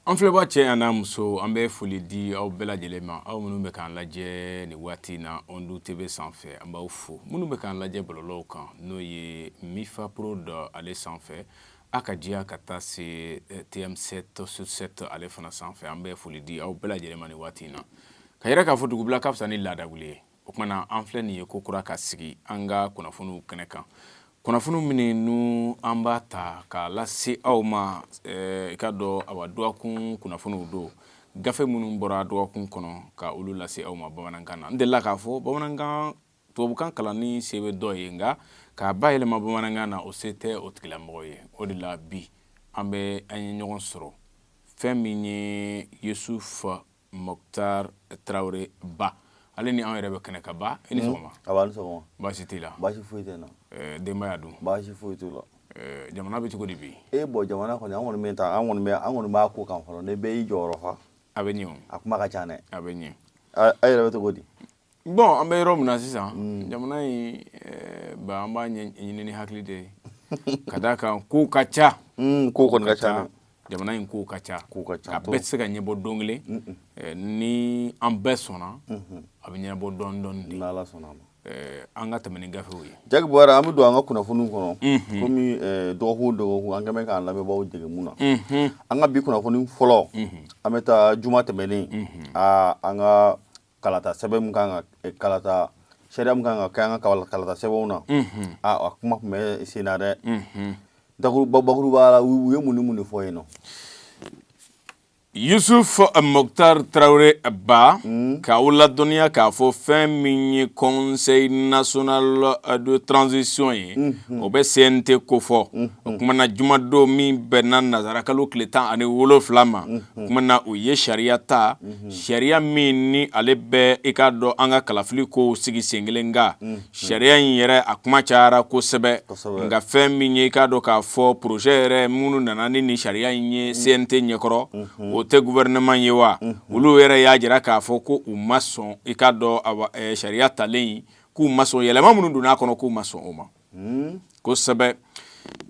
An filɛba cɛ an n'a muso an bɛ foli di aw bɛɛ lajɛlen ma aw minnu bɛ k'an lajɛ nin waati na Ondu TV sanfɛ an b'aw fo minnu bɛ k'an lajɛ bɔlɔlɔw kan n'o ye Mifa Pro dɔ ale sanfɛ a ka diya ka taa se TM7 sur 7 ale fana sanfɛ an bɛ foli di aw bɛɛ lajɛlen ma nin waati na ka yɛrɛ k'a fɔ dugubila ka fisa ni laadawuli ye o kumana an filɛ nin ye ko kura ka sigi an ka kunnafoniw kɛnɛ kan kunnafoni minnu an b'a ta k'a lase aw ma i ka dɔn awa dɔgɔkun kunnafoniw don gafe minnu bɔra dɔgɔkun kɔnɔ ka olu lase aw ma bamanankan na n delila k'a fɔ bamanankan tubabukan kalanni se bɛ dɔ ye nka k'a bayɛlɛma bamanankan na o se tɛ o tigilamɔgɔ ye o de la bi an ye ɲɔgɔn sɔrɔ fɛn min ye Yusufu Moktar Traoré ba ale ni an yɛrɛ bɛ kɛnɛ ka ba i ni sɔgɔma ni sɔgɔma baasi t'i la baasi foyi tɛ n na denbaya dun baasi foyi t'u la jamana bɛ cogo di bi bon jamana kɔni an kɔni b'a ko kan fɔlɔ ne bɛɛ y'i jɔyɔrɔ fa a bɛ ɲɛ a kuma ka ca dɛ a bɛ ɲɛ a yɛrɛ bɛ cogo di bon an bɛ yɔrɔ min na sisan jamana in ba an b'a ɲini ni hakili de ye ka d'a kan kow ka ca ko kɔni ka ca jamana in kow ka ca a bɛɛ tɛ se ka ɲɛbɔ don kelen ni an bɛɛ sɔnna a bɛ ɲɛnabɔ dɔɔni dɔɔni de n'Ala sɔnna a ma an ka tɛmɛ ni gafew ye Jaki Buwari an bɛ don an ka kunnafoniw kɔnɔ komi dɔgɔkun dɔgɔkun an kɛmɛ k'an lamɛnbaaw dege mun na an ka bi kunnafoni fɔlɔ an bɛ taa juma tɛmɛnen an ka kalata sɛbɛn mun kan ka kalata sariya mun kan ka kɛ an ka kalata sɛbɛnw na a kuma tun bɛ sen na dɛ bakuruba la u ye mun ni mun de fɔ yen nɔ Yusufu Moktar Traoré ba k'aw ladɔnniya k'a fɔ fɛn min ye Conseil national de transition ye o bɛ CNT ko fɔ o kumana jumadon min bɛnna nazarakalo tile 17 ma o kumana o ye sariya ta sariya min ni ale bɛ i k'a dɔn an ka kalafili ko sigi sen kelen nka sariya in yɛrɛ a kuma cayara kosɛbɛ nka fɛn min ye i k'a dɔn k'a fɔ projet yɛrɛ minnu nana ni sariya in ye CNT ɲɛkɔrɔ o tɛ gouvernement ye wa olu yɛrɛ y'a jira k'a fɔ ko u ma sɔn i ka dɔn sariya talen k'u ma sɔn yɛlɛma minnu donn'a kɔnɔ k'u ma sɔn o ma kosɛbɛ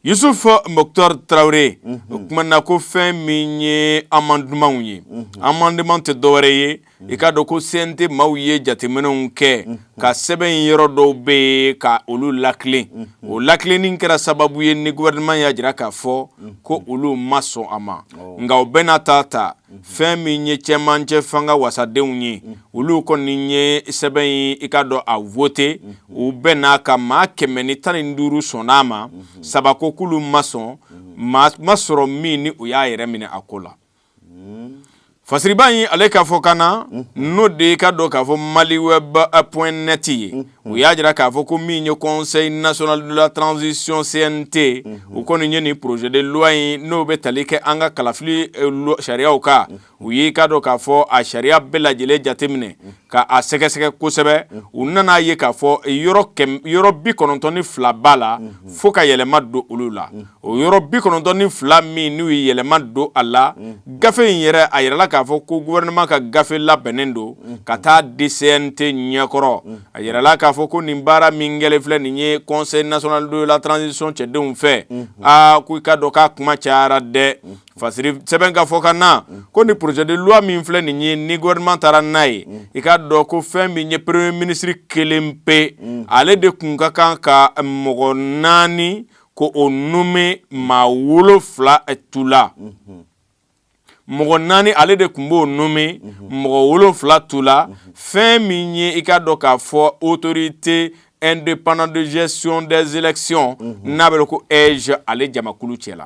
Yusufu Moktar Traoré o kumana ko fɛn min ye amendement ye amendement tɛ dɔwɛrɛ ye i ka dɔn ko CNT maaw ye jateminɛw kɛ ka sɛbɛn yɔrɔ dɔw bɛ yen ka olu lakilen o lakilenni kɛra sababu ye ni gouvernement y'a jira k'a fɔ ko olu ma sɔn a ma nka o bɛɛ n'a ta fɛn min ye cɛmancɛ fanga wasadenw ye olu kɔni ye sɛbɛn ye i ka dɔn a voté u bɛɛ n'a ka maa 115 sɔnn'a ma saba ko k'olu ma sɔn ma sɔrɔ min ni u y'a yɛrɛ minɛ a ko la fasiriba in ale k'a fɔ kana n'o de ka dɔn k'a fɔ maliweb.net ye u y'a jira k'a fɔ ko min ye Conseil national de la transition CNT u kɔni ye nin projet de loi in n'o bɛ tali kɛ an ka kalafili sariyaw kan u ye ka dɔn k'a fɔ a sariya bɛɛ lajɛlen jateminɛ ka a sɛgɛsɛgɛ kosɛbɛ u nana ye k'a fɔ yɔrɔ 92 b'a la fo ka yɛlɛma don olu la o yɔrɔ 92 min n'u ye yɛlɛma don a la gafe in yɛrɛ a yɛrɛla k'a fɔ ko gouvernement ka gafe labɛnnen don ka taa di CNT ɲɛkɔrɔ a yɛrɛla k'a fɔ ko nin baara min kɛlen filɛ nin ye Conseil national de la transition cɛdenw fɛ ko i ka dɔn k'a kuma cayara dɛ fasiri sɛbɛn ka fɔ ka na ko ni projet de loi min filɛ nin ye ni gouvernement taara n'a ye i ka dɔn ko fɛn min ye premier ministre kelen pe ale de kun ka kan ka mɔgɔ 4 ko o nommé maa 7 tu la mɔgɔ 4 ale de kun b'o nommé mɔgɔ 7 tu la fɛn min ye i ka dɔn k'a fɔ autorité indépendante de gestion des élections n'a bɛ ko ale jamakulu cɛla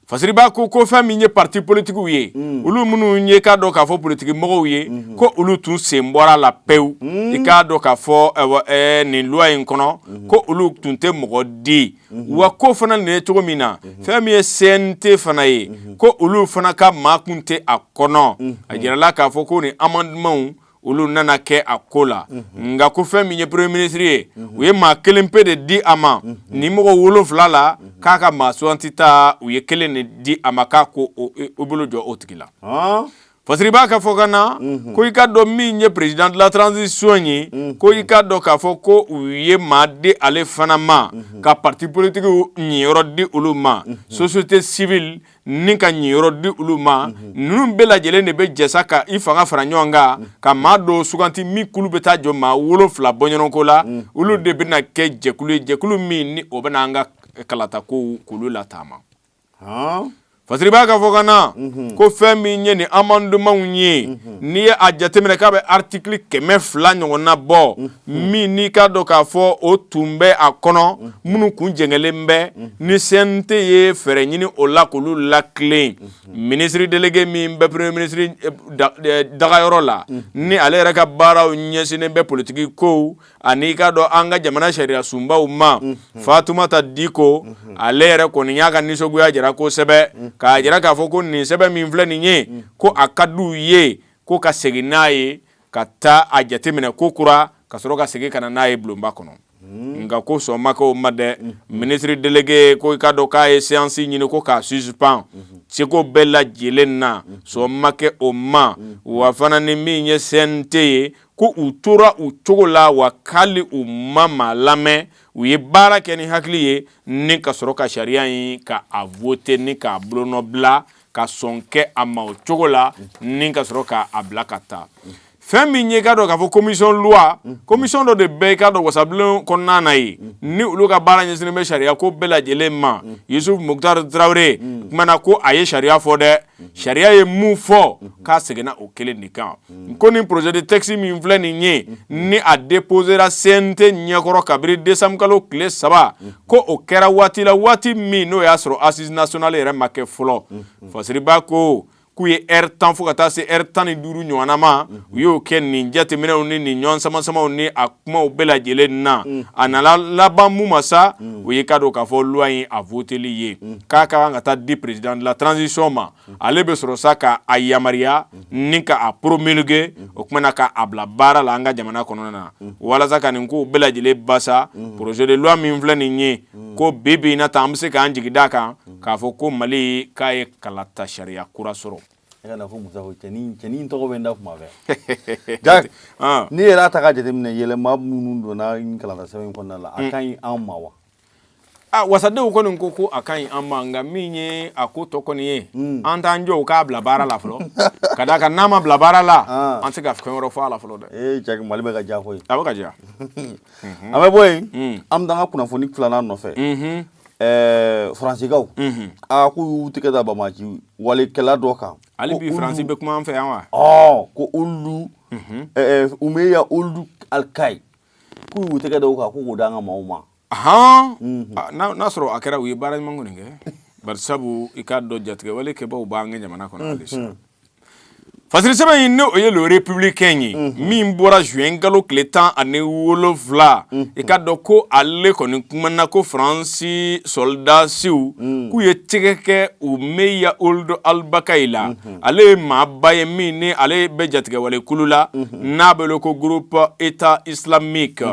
fasiriba ko fɛn min ye parti politiques ye olu minnu ye k'a dɔn k'a fɔ politique mɔgɔw ye ko olu tun sen bɔra la pewu i k'a dɔn k'a fɔ nin loi in kɔnɔ ko olu tun tɛ mɔgɔ di wa ko fana nin ye cogo min na fɛn min ye CNT fana ye ko olu fana ka maa kun tɛ a kɔnɔ a jirala k'a fɔ ko nin amendement olu nana kɛ a ko la nka ko fɛn min ye premier ministre ye u ye maa 1 pe de di a ma ni mɔgɔ 7 la k'a ka maa suganti ta u ye 1 de di a ma k'a ko o bolo jɔ o tigi la fasiri b'a ka fɔ ka na ko i ka dɔn min ye président de la transition ye ko i ka dɔn k'a fɔ ko u ye maa di ale fana ma ka parti politique ɲiyɔrɔ di olu ma société civile ni ka ɲiyɔrɔ di olu ma ninnu bɛɛ lajɛlen de bɛ jɛsa ka i fanga fara ɲɔgɔn kan ka maa dɔw suganti min kulu bɛ taa jɔ maa 7 bɔɲɔgɔnko la olu de bɛna kɛ jɛkulu ye jɛkulu min ni o bɛna an ka kalata ko k'olu lataama fasiri b'a ka fɔ ka na ko fɛn min ye nin amendement ye n'i ye a jateminɛ k'a bɛ article 200 ɲɔgɔn na bɔ min n'i ka dɔn k'a fɔ o tun bɛ a kɔnɔ minnu kun jɛngɛlen bɛ ni CNT ye fɛɛrɛ ɲini o la k'olu latilen ministre délégué min bɛ premier ministre dagayɔrɔ la ni ale yɛrɛ ka baaraw ɲɛsinnen bɛ politique kow ani ka dɔn an ka jamana sariya sunbaw ma Fatumata Diko ale yɛrɛ kɔni y'a ka nisɔngoya jira kosɛbɛ k'a jira k'a fɔ ko nin sɛbɛn min filɛ nin ye ko a ka d'u ye ko ka segin n'a ye ka taa a jateminɛ ko kura ka sɔrɔ ka segin ka na n'a ye bulonba kɔnɔ nka ko sɔn ma k'o ma dɛ ministre délégué ko i ka dɔn k'a ye séance ɲini ko k'a suspend seko bɛɛ lajɛlen na sɔn ma kɛ o ma wa fana ni min ye CNT ye ko u tora u cogo la wa k'ali u ma maa lamɛn u ye baara kɛ ni hakili ye ni ka sɔrɔ ka sariya in ka a voter ni k'a bolonɔ bila ka sɔn kɛ a ma o cogo la ni ka sɔrɔ ka a bila ka taa fɛn min ye ka dɔn k'a fɔ commission loi commission dɔ de bɛ ka dɔn wasabilen kɔnɔna na ye ni olu ka baara ɲɛsinnen bɛ sariya ko bɛɛ lajɛlen ma Yusuf Muktar Traoré kumana ko a ye sariya fɔ dɛ sariya ye mun fɔ k'a seginna o kelen de kan ko ni projet de texte min filɛ nin ye ni a déposera CNT ɲɛkɔrɔ kabiri décembre kalo tile 3 ko o kɛra waati la waati min n'o y'a sɔrɔ assise nationale yɛrɛ ma kɛ fɔlɔ fasiriba ko k'u ye heure 10 fo ka taa se heure 15 ɲɔgɔnna ma u y'o kɛ nin jateminɛw ni nin ɲɔgɔn samasamaw ni a kumaw bɛɛ lajɛlen na a nana laban mun ma sa o ye ka dɔn k'a fɔ loi in a voteli ye k'a ka kan ka taa di président de la transition ma ale bɛ sɔrɔ sa ka a yamaruya ni ka a promulguer o kumana ka a bila baara la an ka jamana kɔnɔna na walasa ka nin kow bɛɛ lajɛlen basa projet de loi min filɛ nin ye ko bi in na ta an bɛ se k'an jigi d'a kan k'a fɔ ko Mali k'a ye kalata sariya kura sɔrɔ. Kana fo Musa ko cɛnin tɔgɔ bɛ n da kuma bɛɛ Jack ni yɛrɛ ta ka jateminɛ yɛlɛma minnu donna kalata sɛbɛn kɔnɔna la a ka ɲi an ma wa wasadenw kɔni ko a ka ɲi an ma nka min ye a ko tɔ kɔni ye an t'an jɔ u k'a bila baara la fɔlɔ ka d'a kan n'a ma bila baara la an tɛ se ka fɛn wɛrɛ fɔ a la fɔlɔ dɛ Jack Mali bɛ ka diya koyi a bɛ ka diya an bɛ bɔ yen an bɛ taa an ka kunnafoni filanan nɔfɛ Faransigaw k'u y'u tigɛ da Bamaji walikɛla dɔ kan hali bi Faransi bɛ kuma an fɛ yan wa ko olu Umeya Ould Al-Kay k'u y'u tigɛ da o kan k'u d'an ka maaw ma n'a sɔrɔ a kɛra u ye baara ɲuman kɔni kɛ bari sabu i k'a dɔn jatigɛ wale kɛbaaw b'an ka jamana kɔnɔ halisa fasiri sɛbɛn in n'o ye le républicain ye min bɔra juin kalo tile 17 i ka dɔn ko ale kɔni kumana ko Faransi soldasiw k'u ye tigɛ kɛ Umeya Ould Al-Kay la ale ye maaba ye min ni ale bɛ jatigɛ wale kulu la n'a bɛ wele ko groupe état islamique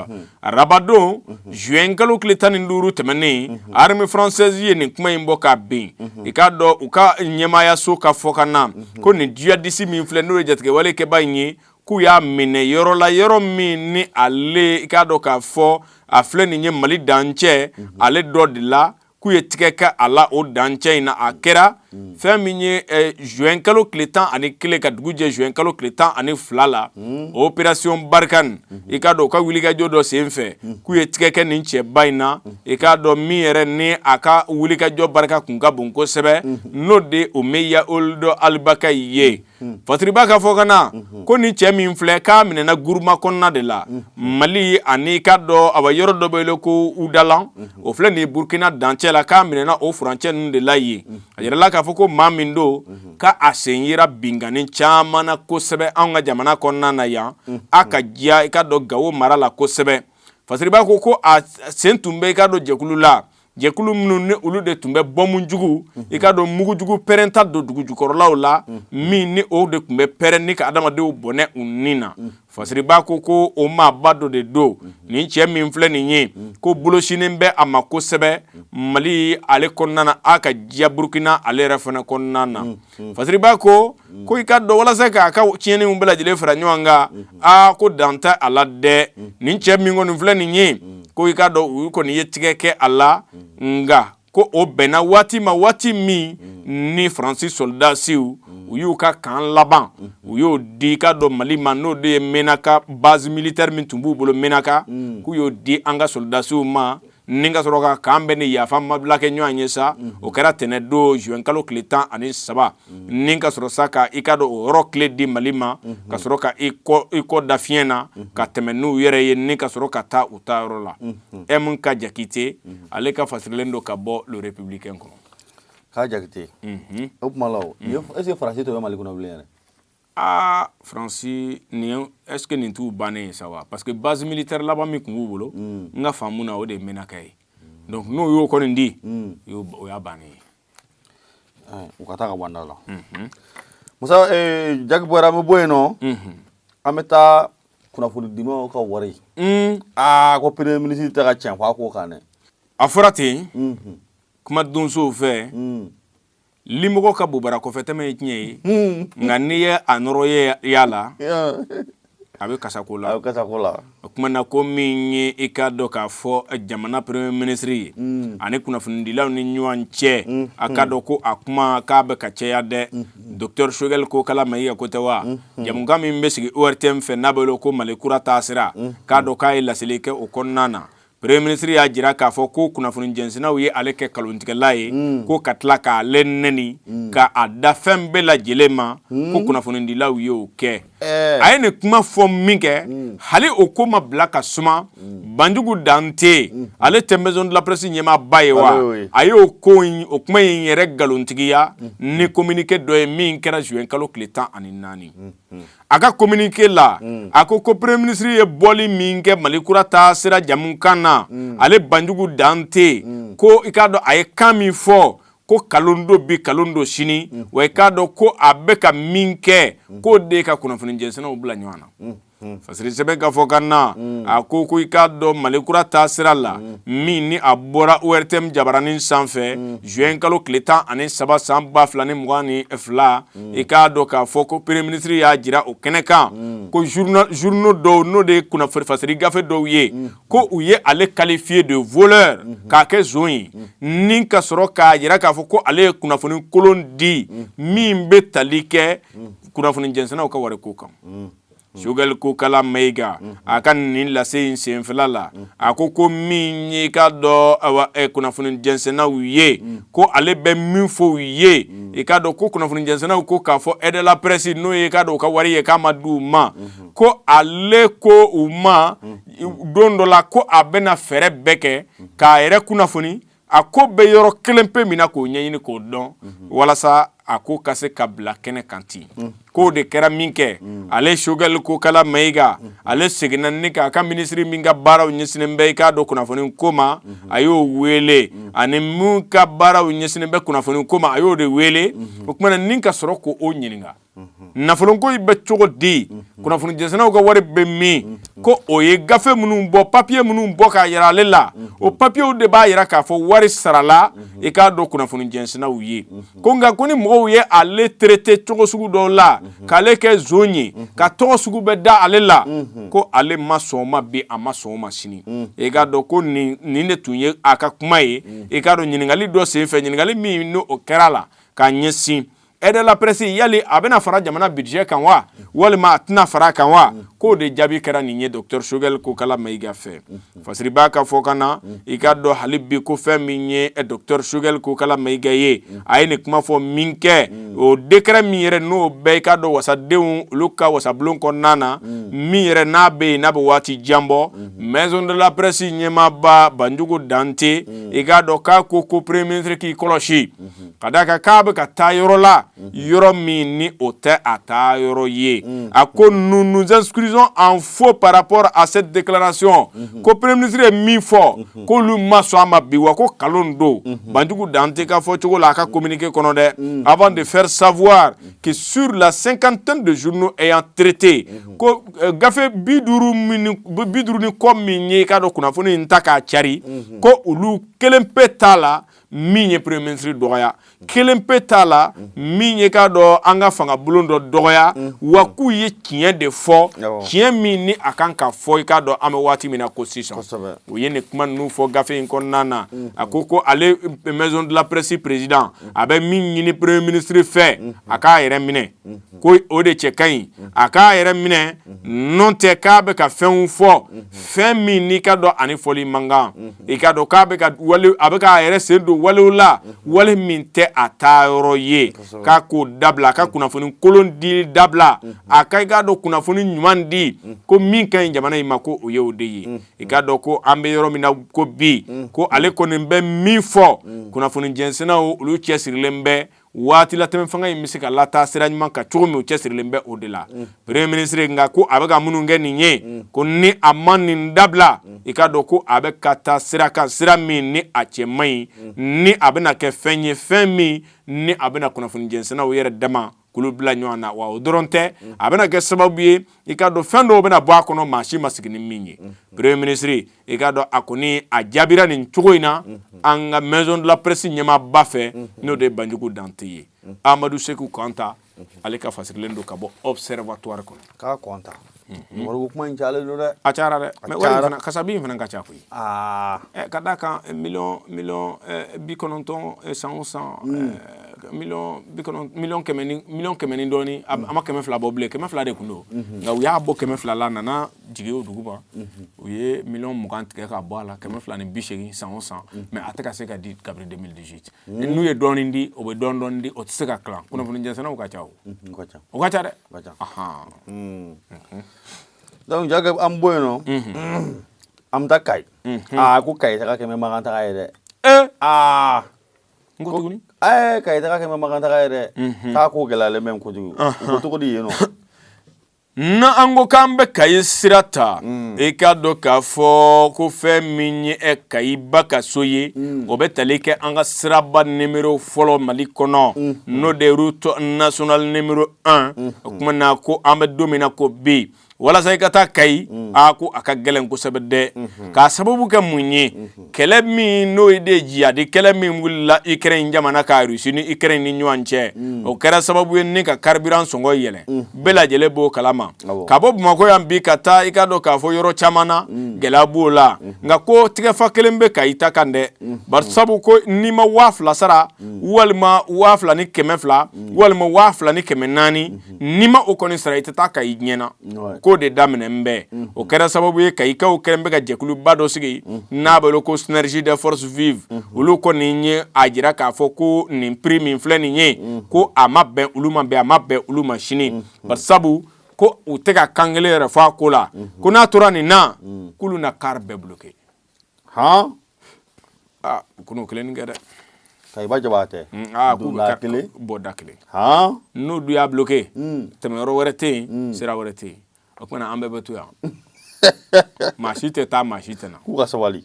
arabadon juin kalo tile 15 tɛmɛnen armée française ye nin kuma in bɔ k'a bin i ka dɔn u ka ɲɛmaayaso ka fɔ ka na ko nin djihadiste min filɛ n'o ye jatigɛ wale kɛba in ye k'u y'a minɛ yɔrɔ la yɔrɔ min ni ale i k'a dɔn k'a fɔ a filɛ nin ye Mali dancɛ ale dɔ de la k'u ye tigɛ kɛ a la o dancɛ in na a kɛra fɛn min ye juin kalo tile 11 ka dugu jɛ juin kalo tile 12 la opération Barkhane i k'a dɔn u ka wulikajɔ dɔ sen fɛ k'u ye tigɛ kɛ nin cɛba in na i k'a dɔn min yɛrɛ ni a ka wulikajɔ barika kun ka bon kosɛbɛ n'o de Umeya Ould Al-Kay ye fasiriba ka fɔ ka na ko nin cɛ min filɛ k'a minɛna guruma kɔnɔna de la Mali ani ka dɔn a bɛ yɔrɔ dɔ bɛ wele ko Oudalan o filɛ nin ye Burkina dancɛ la k'a minɛna o furancɛ ninnu de la yen a yɛrɛla k'a fɔ ko maa min don ka a sen yera bingani caman na kosɛbɛ anw ka jamana kɔnɔna na yan a ka diya i ka dɔn Gawo mara la kosɛbɛ fasiriba ko a sen tun bɛ i ka dɔn jɛkulu la jɛkulu minnu ni olu de tun bɛ bɔmu jugu i ka dɔn mugu jugu pɛrɛnta don dugu jukɔrɔlaw la min ni o de tun bɛ pɛrɛn ni ka adamadenw bɔnɛ u nin na fasiriba ko o maaba dɔ de don nin cɛ min filɛ nin ye ko bolosinen bɛ a ma kosɛbɛ Mali ale kɔnɔna na a ka diya Burukina ale yɛrɛ fana kɔnɔna na fasiriba ko i ka dɔn walasa k'a ka tiɲɛniw bɛɛ lajɛlen fara ɲɔgɔn kan ko dan tɛ a la dɛ nin cɛ min kɔni filɛ nin ye ko i ka dɔn u kɔni ye tigɛ kɛ a la nga ko o bɛnna waati ma waati min ni Faransi soldasiw u y'u ka kan laban u y'o di ka dɔn Mali ma n'o de ye Menaka base militaire min tun b'u bolo Menaka k'u y'o di an ka soldasiw ma ni ka sɔrɔ ka kan bɛ ni yafa mabila kɛ ɲɔgɔn ye sa o kɛra tɛnɛ don juin kalo tile 13 ni ka sɔrɔ sa ka i ka dɔn o yɔrɔ tile di Mali ma ka sɔrɔ ka i kɔ da fiɲɛ na ka tɛmɛ n'u yɛrɛ ye ni ka sɔrɔ ka taa u ta yɔrɔ la M ka Jakite ale ka fasirilen don ka bɔ le républicain kɔnɔ ka Jakite o kuma la est-ce que Faransi to bɛ Mali kɔnɔ bilen yɛrɛ Faransi est-ce que nin t'u bannen sa wa parce que base militaire laban min tun b'u bolo n ka faamu na o de ye Menaka ye donc n'o y'o kɔni di o y'a bannen ye u ka taa ka bɔ an da la Musa Jaki bɔra an bɛ bɔ yen nɔ an bɛ taa kunnafoni dimaw ka wari ko premier ministre tɛ ka tiɲɛ fɔ a ko kan dɛ a fɔra ten kuma donsow fɛ limɔgɔ ka bobara kɔfɛ tɛmɛ ye tiɲɛ ye nka n'i ye a nɔrɔ ye a la a bɛ kasako la o kuma na ko min ye i ka dɔn k'a fɔ jamana premier ministre ye ani kunnafonidilaw ni ɲɔgɔn cɛ a ka dɔn ko a kuma k'a bɛ ka caya dɛ Dr Choguel Kokala Mayiga ko tɛ wa jamukan min bɛ sigi ORTM fɛ n'a bɛ wele ko Mali kura taasira k'a dɔn k'a ye laseli kɛ o kɔnɔna na Premier ministre y'a jira k'a fɔ ko kunnafoni jɛnsɛnnaw ye ale kɛ kalontigɛla ye ko ka tila k'ale nɛni ka a da fɛn bɛɛ lajɛlen ma ko kunnafonidilaw ye o kɛ a ye nin kuma fɔ min kɛ hali o ko ma bila ka suma Banjugu Dante ale tɛ maison de la presse ɲɛmaaba ye wa a ye o kuma in yɛrɛ galontigiya ni communiqué dɔ ye min kɛra juin kalo tile 14 a ka communiqué la a ko premier ministre ye bɔli min kɛ Mali kura taasira jamukan na ale Banjugu Dante ko i ka dɔn a ye kan min fɔ ko kalondo bi kalondo sini wa i ka dɔn ko a bɛ ka min kɛ ko de ka kunnafoni jɛnsɛnnaw bila ɲɔgɔn na fasiri sɛbɛn ka fɔ kan na a ko i ka dɔn Mali kura taasira la min ni a bɔra ORTM jabaranin sanfɛ juin kalo tile 13 san 2022 i ka dɔn k'a fɔ ko premier ministre y'a jira o kɛnɛ kan ko journaux dɔw n'o de ye kunnafoni fasiri gafe dɔw ye ko u ye ale qualifié de voleur k'a kɛ zon ye ni ka sɔrɔ k'a jira k'a fɔ ko ale ye kunnafoni kolon di min bɛ tali kɛ kunnafoni jɛnsɛnnaw ka wariko kan Choguel Kokala Mayiga a ka nin lase in senfɛla la a ko min ye ka dɔn kunnafoni jɛnsɛnnaw ye ko ale bɛ min fɔ u ye i ka dɔn ko kunnafoni jɛnsɛnnaw ko k'a fɔ aide de la presse n'o ye ka dɔn u ka wari ye k'a ma di u ma ko ale ko u ma don dɔ la ko a bɛna fɛɛrɛ bɛɛ kɛ k'a yɛrɛ kunnafoni a ko bɛ yɔrɔ kelen pe min na k'o ɲɛɲini k'o dɔn walasa a ko ka se ka bila kɛnɛ kan ten k'o de kɛra min kɛ ale Choguel Kokala Mayiga ale seginna ni k'a ka ministre min ka baaraw ɲɛsinnen bɛ i k'a dɔn kunnafoni ko ma a y'o wele ani mun ka baaraw ɲɛsinnen bɛ kunnafoni ko ma a y'o de wele o kumana ni ka sɔrɔ k'o ɲininka nafolonko bɛ cogo di kunnafoni jɛnsɛnnaw ka wari bɛ min ko o ye gafe minnu bɔ papier minnu bɔ k'a yira ale la o papiyew de b'a yira k'a fɔ wari sarala i k'a dɔn kunnafoni jɛnsɛnnaw ye ko nka ko ni mɔgɔw ye ale traité cogo sugu dɔw la k'ale kɛ zon ye ka tɔgɔ sugu bɛ da ale la ko ale ma sɔn o ma bi a ma sɔn o ma sini i k'a dɔn ko nin de tun ye a ka kuma ye i k'a dɔn ɲininkali dɔ senfɛ ɲininkali min n'o kɛra la k'a ɲɛsin aide de la presse yali a bɛna fara jamana budget kan wa walima a tɛna fara kan wa k'o de jaabi kɛra nin ye Dr Choguel Kokala Mayiga fɛ fasiri b'a ka fɔ kan na i ka dɔn hali bi ko fɛn min ye Dr Choguel Kokala Mayiga ye a ye nin kuma fɔ min kɛ o décret min yɛrɛ n'o bɛɛ i ka dɔn wasadenw olu ka wasabulon kɔnɔna na min yɛrɛ n'a bɛ yen n'a bɛ waati jan bɔ maison de la presse ɲɛmaaba Banjugu Dante i ka dɔn k'a ko premier ministre k'i kɔlɔsi ka d'a kan k'a bɛ ka taa yɔrɔ la yɔrɔ min ni o tɛ a taa yɔrɔ ye a ko nous nous inscrivons en faux par rapport à cette déclaration ko premier ministre ye min fɔ k'olu ma sɔn a ma bi wa ko kalon don Banjugu Dante ka fɔ cogo la a ka communiqué kɔnɔ dɛ avant de faire savoir que sur la 50aine de journaux ayant traité ko gafe 50 ni kɔ min ye k'a dɔn kunnafoni in ta k'a cari ko olu kelen pe t'a la min ye premier ministre dɔgɔya kelen pe t'a la min ye k'a dɔn an ka fangabulon dɔ dɔgɔya wa k'u ye tiɲɛ de fɔ tiɲɛ min ni a kan ka fɔ i k'a dɔn an bɛ waati min na ko sisan u ye nin kuma ninnu fɔ gafe in kɔnɔna na a ko ale maison de la presse président a bɛ min ɲini premier ministre fɛ a k'a yɛrɛ minɛ ko o de cɛ ka ɲi a k'a yɛrɛ minɛ n'o tɛ k'a bɛ ka fɛnw fɔ fɛn min n'i ka dɔn ani fɔli man kan i ka dɔn k'a bɛ ka wale a bɛ k'a yɛrɛ sen don walew la wale min tɛ a taa yɔrɔ ye k'a k'o dabila a ka kunnafoni kolon di dabila a ka i k'a dɔn kunnafoni ɲuman di ko min ka ɲi jamana in ma ko o ye o de ye i k'a dɔn ko an bɛ yɔrɔ min na ko bi ko ale kɔni bɛ min fɔ kunnafoni jɛnsɛnnaw olu cɛsirilen bɛ waati la tɛmɛ fanga in bɛ se ka lataa sira ɲuman kan cogo min u cɛsirilen bɛ o de la premier ministre nka ko a bɛ ka minnu kɛ nin ye ko ni a ma nin dabila i ka dɔn ko a bɛ ka taa sira kan sira min ni a cɛ man ɲi ni a bɛna kɛ fɛn ye fɛn min ni a bɛna kunnafoni jɛnsɛnnaw yɛrɛ dama k'olu bila ɲɔgɔn na wa o dɔrɔn tɛ a bɛna kɛ sababu ye i ka dɔn fɛn dɔw bɛna bɔ a kɔnɔ maa si ma sigi ni min ye premier ministre i ka dɔn a kɔni a jaabira nin cogo in na an ka maison de la presse ɲɛmaaba fɛ n'o de ye Banjugu Dante ye Amadou Sekou Kanta ale ka fasirilen don ka bɔ observatoire kɔnɔ k'a kɔnta Moribo kuma in cayalen don dɛ a cayara dɛ mais wari fana kasabi in fana ka ca koyi ka d'a kan million 90 san o san million kɛmɛ ni dɔɔni a ma 200 bɔ bilen 200 de kun don nka u y'a bɔ 200 la nana jigin o dugu ma u ye million 20 tigɛ ka bɔ a la 280 san o san mais a tɛ ka se ka di kabini 2018 n'u ye dɔɔni di o bɛ dɔɔni di o tɛ se ka tilan kunnafoni jɛnsɛnnaw ka ca o ka ca dɛ donc jaga an bɔ yen nɔ an bɛ taa Kayi ko Kayi taga kɛmɛ makan taga ye dɛ n ko tuguni Kayi taga kɛmɛ makan taga ye dɛ k'a ko gɛlɛyalen bɛ kojugu u ko cogo di yen nɔ na an ko k'an bɛ Kayi sira ta i k'a dɔn k'a fɔ ko fɛn min ye Kayi ba ka so ye o bɛ tali kɛ an ka siraba numéro fɔlɔ Mali kɔnɔ n'o de ye route nationale numéro 1 o tuma na ko an bɛ don min na ko bi walasa i ka taa Kayi ko a ka gɛlɛn kosɛbɛ dɛ k'a sababu kɛ mun ye kɛlɛ min n'o ye de jihadi kɛlɛ min wulila Ukraine jamana ka Russie ni Ukraine ni ɲɔgɔn cɛ o kɛra sababu ye ni ka carburant sɔngɔ yɛlɛ bɛɛ lajɛlen b'o kalama ka bɔ Bamakɔ yan bi ka taa i ka dɔn k'a fɔ yɔrɔ caman na gɛlɛya b'o la nka ko tigɛfa kelen bɛ Kayi ta kan dɛ bari sabu ko n'i ma 2000 sara walima 2000 ni 200 walima 2000 ni 400 n'i ma o kɔni sara i tɛ taa Kayi ɲɛna ko de daminɛ bɛ o kɛra sababu ye Kayikaw kɛlen bɛ ka jɛkuluba dɔ sigi n'a bɛ ko synergie des forces vives olu kɔni ye a jira k'a fɔ ko nin prix min filɛ nin ye ko a ma bɛn olu ma bɛn a ma bɛn olu ma sini bari sabu ko u tɛ ka kan kelen yɛrɛ fɔ a ko la ko n'a tora nin na k'olu na car bɛɛ bloqué u kɔni o kelen kɛ dɛ Kayiba jaba tɛ k'u bɛ bɔ da kelen n'u dun y'a bloqué tɛmɛyɔrɔ wɛrɛ tɛ yen sira wɛrɛ tɛ yen o kumana an bɛɛ bɛ to yan maa si tɛ taa maa si tɛ na k'u ka sabali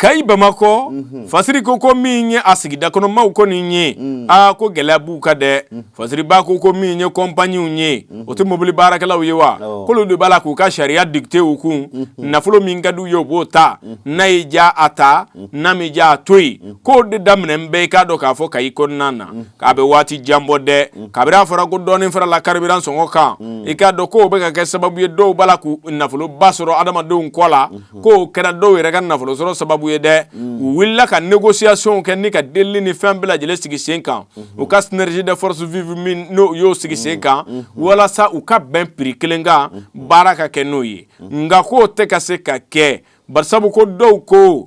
Kayi Bamakɔ fasiri ko min ye a sigida kɔnɔmaw ko nin ye ko gɛlɛya b'u ka dɛ fasiriba ko min ye compagniew ye o tɛ mobili baarakɛlaw ye wa k'olu de b'a la k'u ka sariya dicté u kun nafolo min ka d'u ye o b'o ta n'a y'i diya a ta n'a m'i diya a to yen k'o de daminɛ bɛɛ i k'a dɔn k'a fɔ Kayi kɔnɔna na k'a bɛ waati jan bɔ dɛ kabiri a fɔra ko dɔɔnin farala carburant sɔngɔ kan i k'a dɔn k'o bɛ ka kɛ sababu ye dɔw b'a la k'u nafoloba sɔrɔ adamadenw kɔ la k'o kɛra dɔw yɛrɛ ka nafolo sɔrɔ sababu ye dɛ u wulila ka négociation kɛ ni ka delili ni fɛn bɛɛ lajɛlen sigi sen kan u ka synergie des forces vives min n'o y'o sigi sen kan walasa u ka bɛn prix kelen kan baara ka kɛ n'o ye nka k'o tɛ ka se ka kɛ barsabu ko dɔw ko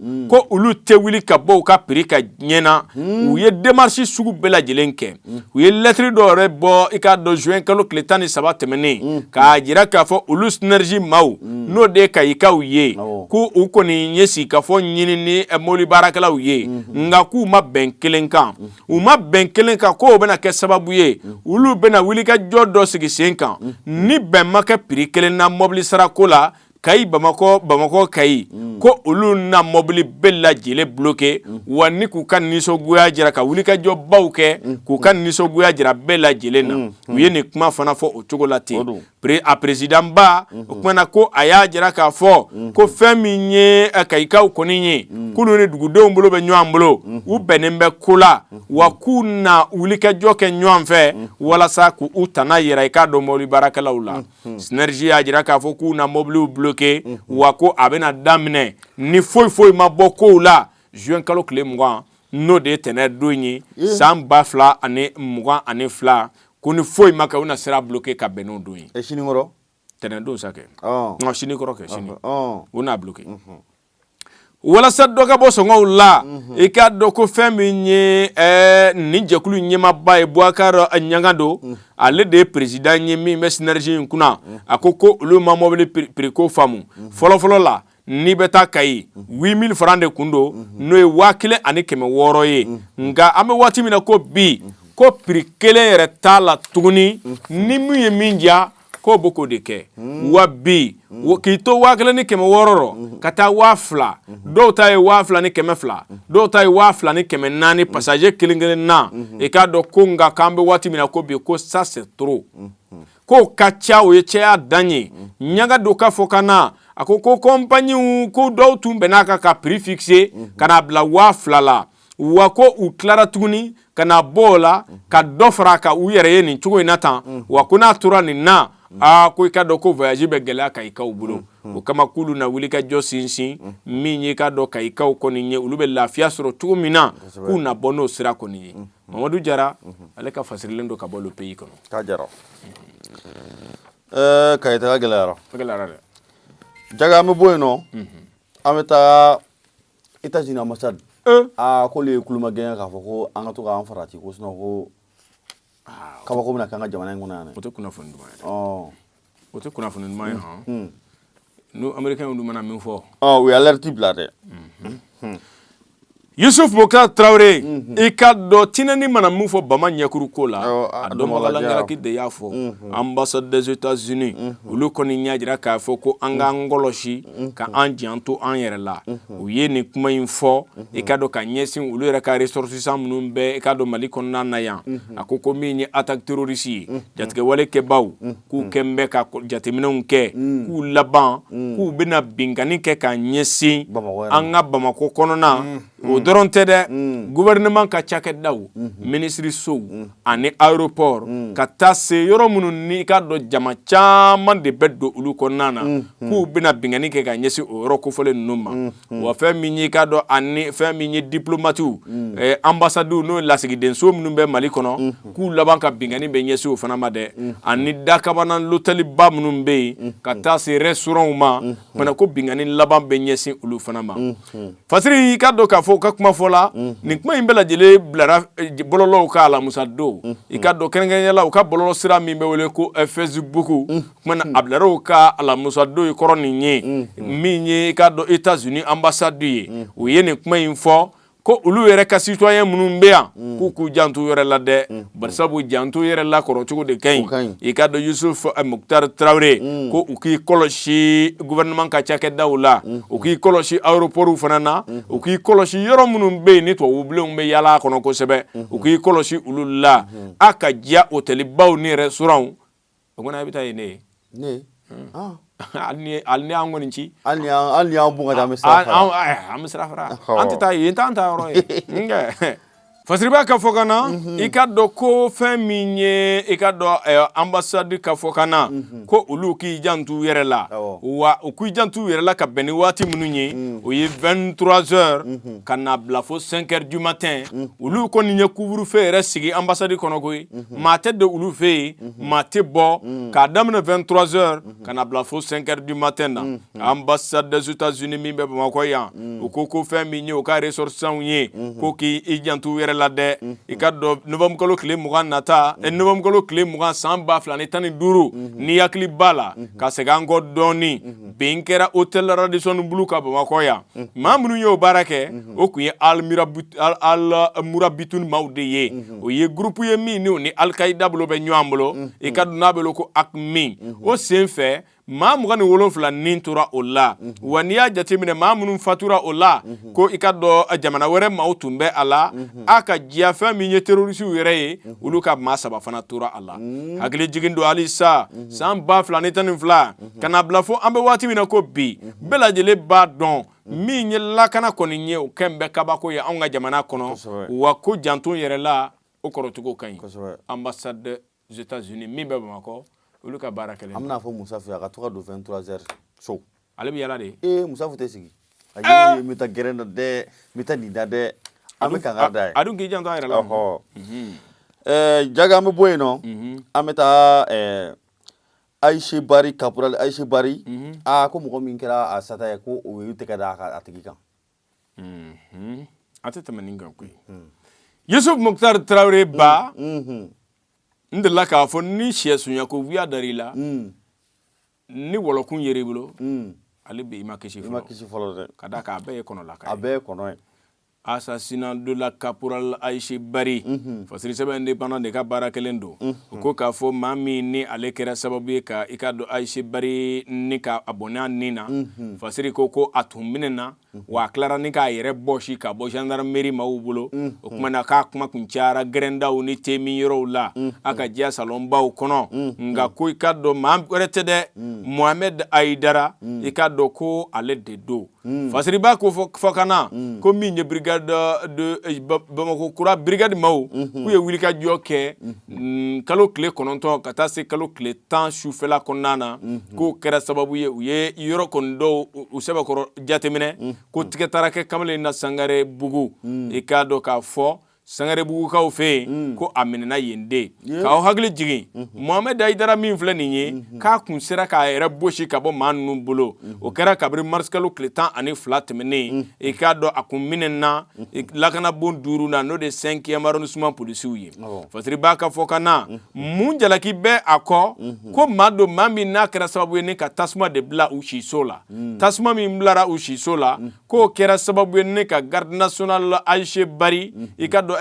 olu tɛ wuli ka bɔ u ka prix ka ɲɛna u ye démarche sugu bɛɛ lajɛlen kɛ u ye lettre dɔ yɛrɛ bɔ i k'a dɔn juin kalo tile 13 tɛmɛnen k'a jira k'a fɔ olu synergie maaw n'o de ye kayikaw ye ko u kɔni ye sigi ka fɔ ɲini ni mobili baarakɛlaw ye nka k'u ma bɛn kelen kan u ma bɛn kelen kan ko o bɛna kɛ sababu ye ulu bɛna wuli ka jɔ dɔ sigi sen kan ni bɛn ma kɛ prix kelen na mobili sarako la Kayi Bamako Kayi ko olu na mobili bɛɛ lajɛlen bloqué wa ni k'u ka nisɔngoya jira ka wuli ka jɔ baw kɛ k'u ka nisɔngoya jira bɛɛ lajɛlen na u ye nin kuma fana fɔ o cogo la ten a président ba o kumana ko a y'a jira k'a fɔ ko fɛn min ye Kayikaw kɔni ye k'olu ni dugudenw bolo bɛ ɲɔgɔn bolo u bɛnnen bɛ ko la wa k'u na wuli ka jɔ kɛ ɲɔgɔn fɛ walasa k'u tana yira i k'a dɔn mobili baarakɛlaw la synergie y'a jira k'a fɔ k'u na mobiliw bloqué wa ko a bɛna daminɛ ni foyi ma bɔ kow la juin kalo tile 20 n'o de ye tɛnɛ don ye san 2022 ko ni foyi ma kɛ u na sera bloqué ka bɛn n'o don ye sinikɔrɔ tɛnɛ don sa kɛ sinikɔrɔ kɛ sini u n'a bloqué walasa dɔ ka bɔ sɔngɔw la i k'a dɔn ko fɛn min ye nin jɛkulu ɲɛmaaba ye Boubacar Ɲagado ale de ye président ye min bɛ synergie in kunna a ko olu ma mobili prix ko faamu fɔlɔfɔlɔ la n'i bɛ taa Kayi 8000 francs de kun don n'o ye 1600 ye nka an bɛ waati min na ko bi ko prix kelen yɛrɛ t'a la tuguni ni min ye min diya ko bɛ k'o de kɛ wa bi k'i to 1600 ka taa 2000 dɔw ta ye 2200 dɔw ta ye 2400 passager kelen na i k'a dɔn ko nka k'an bɛ waati min na ko bi ko ça c'est trop ko ka ca o ye cɛya dan ye Ɲagado ka fɔ ka na a ko compagnie ko dɔw tun bɛn'a kan ka prix fixé ka n'a bila 2000 la wa ko u tilara tuguni ka na bɔ o la ka dɔ fara ka u yɛrɛ ye nin cogo in na tan wa ko n'a tora nin na ko i ka dɔn ko voyage bɛ gɛlɛya Kayikaw bolo o kama k'ulu na wuli ka jɔ sinsin min ye ka dɔn Kayikaw kɔni ye olu bɛ lafiya sɔrɔ cogo min na k'u na bɔ n'o sira kɔni ye Mamadu Jara ale ka fasirilen don ka bɔ le pays kɔnɔ k'a jara Kayita ka gɛlɛyara dɛ Jaga an bɛ bɔ yen nɔ an bɛ taa États-Unis ambassade k'olu ye kulomagɛnya k'a fɔ ko an ka to k'an farati ko sinon ko kabako bɛna k'an ka jamana in kɔnɔ yan dɛ o tɛ kunnafoni duman ye o tɛ kunnafoni duman ye n'u américains dun mana min fɔ u ye alerte bila dɛ Yusuf Boubacar Traoré i ka dɔn tinɛni mana min fɔ Bama ɲɛkuru ko la a dɔnbagalangaki de y'a fɔ ambassade des États-Unis olu kɔni y'a jira k'a fɔ ko an k'an kɔlɔsi ka an janto an yɛrɛ la u ye nin kuma in fɔ i ka dɔn ka ɲɛsin olu yɛrɛ ka ressortissants minnu bɛ i ka dɔn Mali kɔnɔna na yan a ko min ye attaque terroriste ye jatigɛwale kɛbaaw k'u kɛn bɛ ka jateminɛw kɛ k'u laban k'u bɛna binkani kɛ ka ɲɛsin an ka Bamako kɔnɔna o dɔrɔn tɛ dɛ gouvernement ka cakɛdaw ministre sow ani aéroport ka taa se yɔrɔ minnu ni ka dɔn jama caman de bɛ don olu kɔnɔna na k'u bɛna binkani kɛ ka ɲɛsin o yɔrɔ kofɔlen ninnu ma wa fɛn min ye ka dɔn ani fɛn min ye diplomatiw ambassadew n'o lasigidenso minnu bɛ Mali kɔnɔ k'u laban ka binkani bɛ ɲɛsin o fana ma dɛ ani dakabana l'hôtelba minnu bɛ yen ka taa se restaurantw ma fana ko binkani laban bɛ ɲɛsin olu fana ma fasiri i ka dɔn k'a fɔ ka kuma fɔ la nin kuma in bɛɛ lajɛlen bilara bɔlɔlɔw ka alamusa don i ka dɔn kɛrɛnkɛrɛnnenya u ka bɔlɔlɔ sira min bɛ wele ko Facebook kumana a bilara u ka alamusa don i kɔrɔ nin ye min ye i ka dɔn États-Unis ambassade ye u ye nin kuma in fɔ ko olu yɛrɛ ka citoyen minnu bɛ yan k'u janto yɛrɛ la dɛ barisabu janto yɛrɛ la kɔrɔ cogo de kaɲi i ka dɔn Yusuf Boubacar Traoré ko u k'i kɔlɔsi gouvernement ka cakɛdaw la u k'i kɔlɔsi aéroportw fana na u k'i kɔlɔsi yɔrɔ minnu bɛ yen ni tubabubilenw bɛ yaala kɔnɔ kosɛbɛ u k'i kɔlɔsi olu la a ka diya hôtelbaw ni restaurants o kɔni a bɛ taa yen ne ye hali ni an kɔni ci hali ni y'an bɔn ka taa an bɛ sira fara an tɛ taa yen t'an ta yɔrɔ ye fasiriba ka fɔ kana i ka dɔn ko fɛn min ye i ka dɔn ambassade ka fɔ kana ko olu k'i jantu yɛrɛ la wa u k'i jantu yɛrɛ la ka bɛn ni waati minnu ye o ye 23 heures ka na bila fo 5 heures du matin olu kɔni ye couvre-feu yɛrɛ sigi ambassade kɔnɔ koyi maa tɛ don olu fɛ yen maa tɛ bɔ k'a daminɛ 23 heures ka na bila fo 5 heures du matin na ambassade des États-Unis min bɛ Bamakɔ yan u ko fɛn min ye u ka ressortissants ye ko k'i jantu yɛrɛ la dɛ i ka dɔn novembre kalo tile 20 nata novembre kalo tile 20 san 2015 ni hakili b'a la ka segin an kɔ dɔɔni bin kɛra hôtel Radisson Blu ka Bamakɔ yan maa minnu y'o baara kɛ o kun ye Al-Mourabitoun maaw de ye o ye groupe ye min ni Al-Qaïda bolo bɛ ɲɔgɔn bolo i ka dɔn n'a bɛ ko AQMI o sen fɛ maa 27 nin tora o la wa n'i y'a jateminɛ maa minnu fatura o la ko i ka dɔn jamana wɛrɛ maaw tun bɛ a la a ka diya fɛn min ye terrorisiw yɛrɛ ye olu ka maa 3 fana tora a la hakili jigin don hali sa san 2012 ka na bila fo an bɛ waati min na ko bi bɛɛ lajɛlen b'a dɔn min ye lakana kɔni ye o kɛn bɛ kabako ye anw ka jamana kɔnɔ wa ko janton yɛrɛ la o kɔrɔcogo ka ɲi ambassade des États-Unis min bɛ Bamakɔ olu ka baara kɛlen an bɛna fɔ Musafu a ka to ka don 23 heures so ale bɛ yala de Musafu tɛ sigi a ye n bɛ taa gɛrɛn na dɛ n bɛ taa nin da dɛ an bɛ kanga da ye a dun k'i janto a yɛrɛ la Jaga an bɛ bɔ yen nɔ an bɛ taa Ayise Bari Caporal Ayise Bari ko mɔgɔ min kɛra a sata ye ko o y'u tɛgɛ da a tigi kan a tɛ tɛmɛ nin kan koyi Yusuf Muktar Traoré ba n delila k'a fɔ ni sɛ suɲako wuya dar'i la ni wɔlɔkun yer'i bolo ale bɛ i ma kisi fɔlɔ dɛ ka d'a kan a bɛɛ ye kɔnɔlaka ye a bɛɛ ye kɔnɔ ye assassinat de la caporal Ayise Bari fasiri sɛbɛn indépendant de ka baara kelen don u ko k'a fɔ maa min ni ale kɛra sababu ye ka i ka dɔn Ayise Bari ni ka a bɔnɛ a nin na fasiri ko a tun minɛna wa a tilara ni k'a yɛrɛ bɔsi ka bɔ gendarmerie maaw bolo o kumana k'a kuma kun cayara gɛrɛndaw ni temi yɔrɔw la a ka diya salonbaw kɔnɔ nka ko i ka dɔn maa wɛrɛ tɛ dɛ Mohamed Aïdara i ka dɔn ko ale de don fasiri b'a ko fɔ kana ko min ye brigade de Bamako kura brigade maaw k'u ye wulikajɔ kɛ kalo tile 9 ka taa se kalo tile 10 sufɛla kɔnɔna na k'o kɛra sababu ye u ye yɔrɔ kɔni dɔw u sɛbɛkɔrɔ jateminɛ ko tigɛ taara kɛ kamalen na Sangare bugu i k'a dɔn k'a fɔ Sangare bugukaw fɛ yen ko a minɛna yen de k'aw hakili jigin Mohamed Aïdara min filɛ nin ye k'a kun sera k'a yɛrɛ bosi ka bɔ maa ninnu bolo o kɛra kabiri mars kalo tile 12 tɛmɛnen i k'a dɔn a kun minɛna lakanabon 5 na n'o de 5e arrondissement policiers ye fasiri b'a ka fɔ kana mun jalaki bɛ a kɔ ko maa don maa min n'a kɛra sababu ye ni ka tasuma de bila u siso la tasuma min bilara u siso la k'o kɛra sababu ye ni ka garde national Ayise Bari i ka dɔn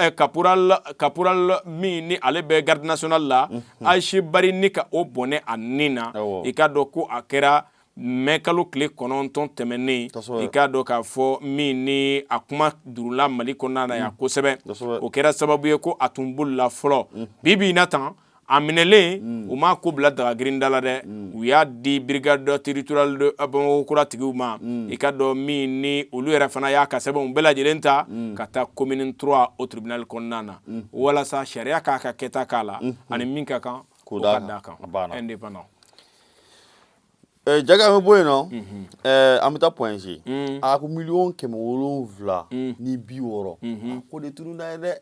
caporal min ni ale bɛ garde national la Ayise Bari ni ka o bɔnɛ a nin na i ka dɔn ko a kɛra mɛ kalo tile 9 tɛmɛnen i k'a dɔn k'a fɔ min ni a kuma durula Mali kɔnɔna na yan kosɛbɛ o kɛra sababu ye ko a tun bolila fɔlɔ bi in na tan a minɛlen u m'a ko bila dagagirinda la dɛ u y'a di brigade territoriale de Bamako kura tigiw ma i ka dɔn min ni olu yɛrɛ fana y'a ka sɛbɛnw bɛɛ lajɛlen ta ka taa commune 3 au tribunal kɔnɔna na walasa sariya k'a ka kɛta k'a la ani min ka kan o ka d'a kan indépendant Jaga an bɛ bɔ yen nɔ an bɛ taa point G a ko 760 ni 60 ko de tununna ye dɛ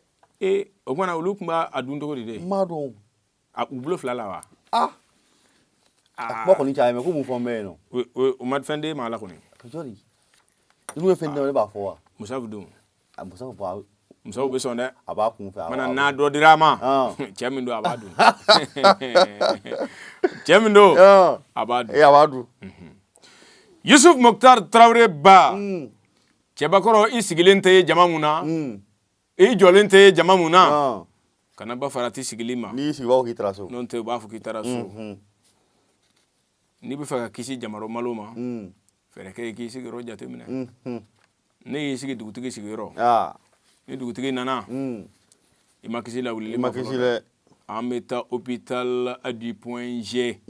o kumana olu tun b'a dun cogo di de n m'a dɔn u bolo 2 la wa a kuma kɔni caya mɛ ko mun fɔ n bɛ yen nɔ o ma fɛn d'e ma ala kɔni jɔli n'u ye fɛn di ne b'a fɔ wa Musafu don Musafu bɛ sɔn dɛ a b'a kun fɛ mana n'a dɔ dir'a ma cɛ min don a b'a dun cɛ min don a b'a dun a b'a dun Yusuf Muktar Traoré ba cɛbakɔrɔ i sigilen tɛ ye jama mun na i jɔlen tɛ ye jama mun na kana ba farati sigili ma n'i sigibaw k'i taara so n'o tɛ u b'a fɔ k'i taara so n'i bɛ fɛ ka kisi jamarɔ malo ma fɛrɛ kɛ i k'i sigiyɔrɔ jateminɛ ne y'i sigi dugutigi sigiyɔrɔ ni dugutigi nana i ma kisi lawulili ma fɔlɔ an bɛ taa hôpital du point G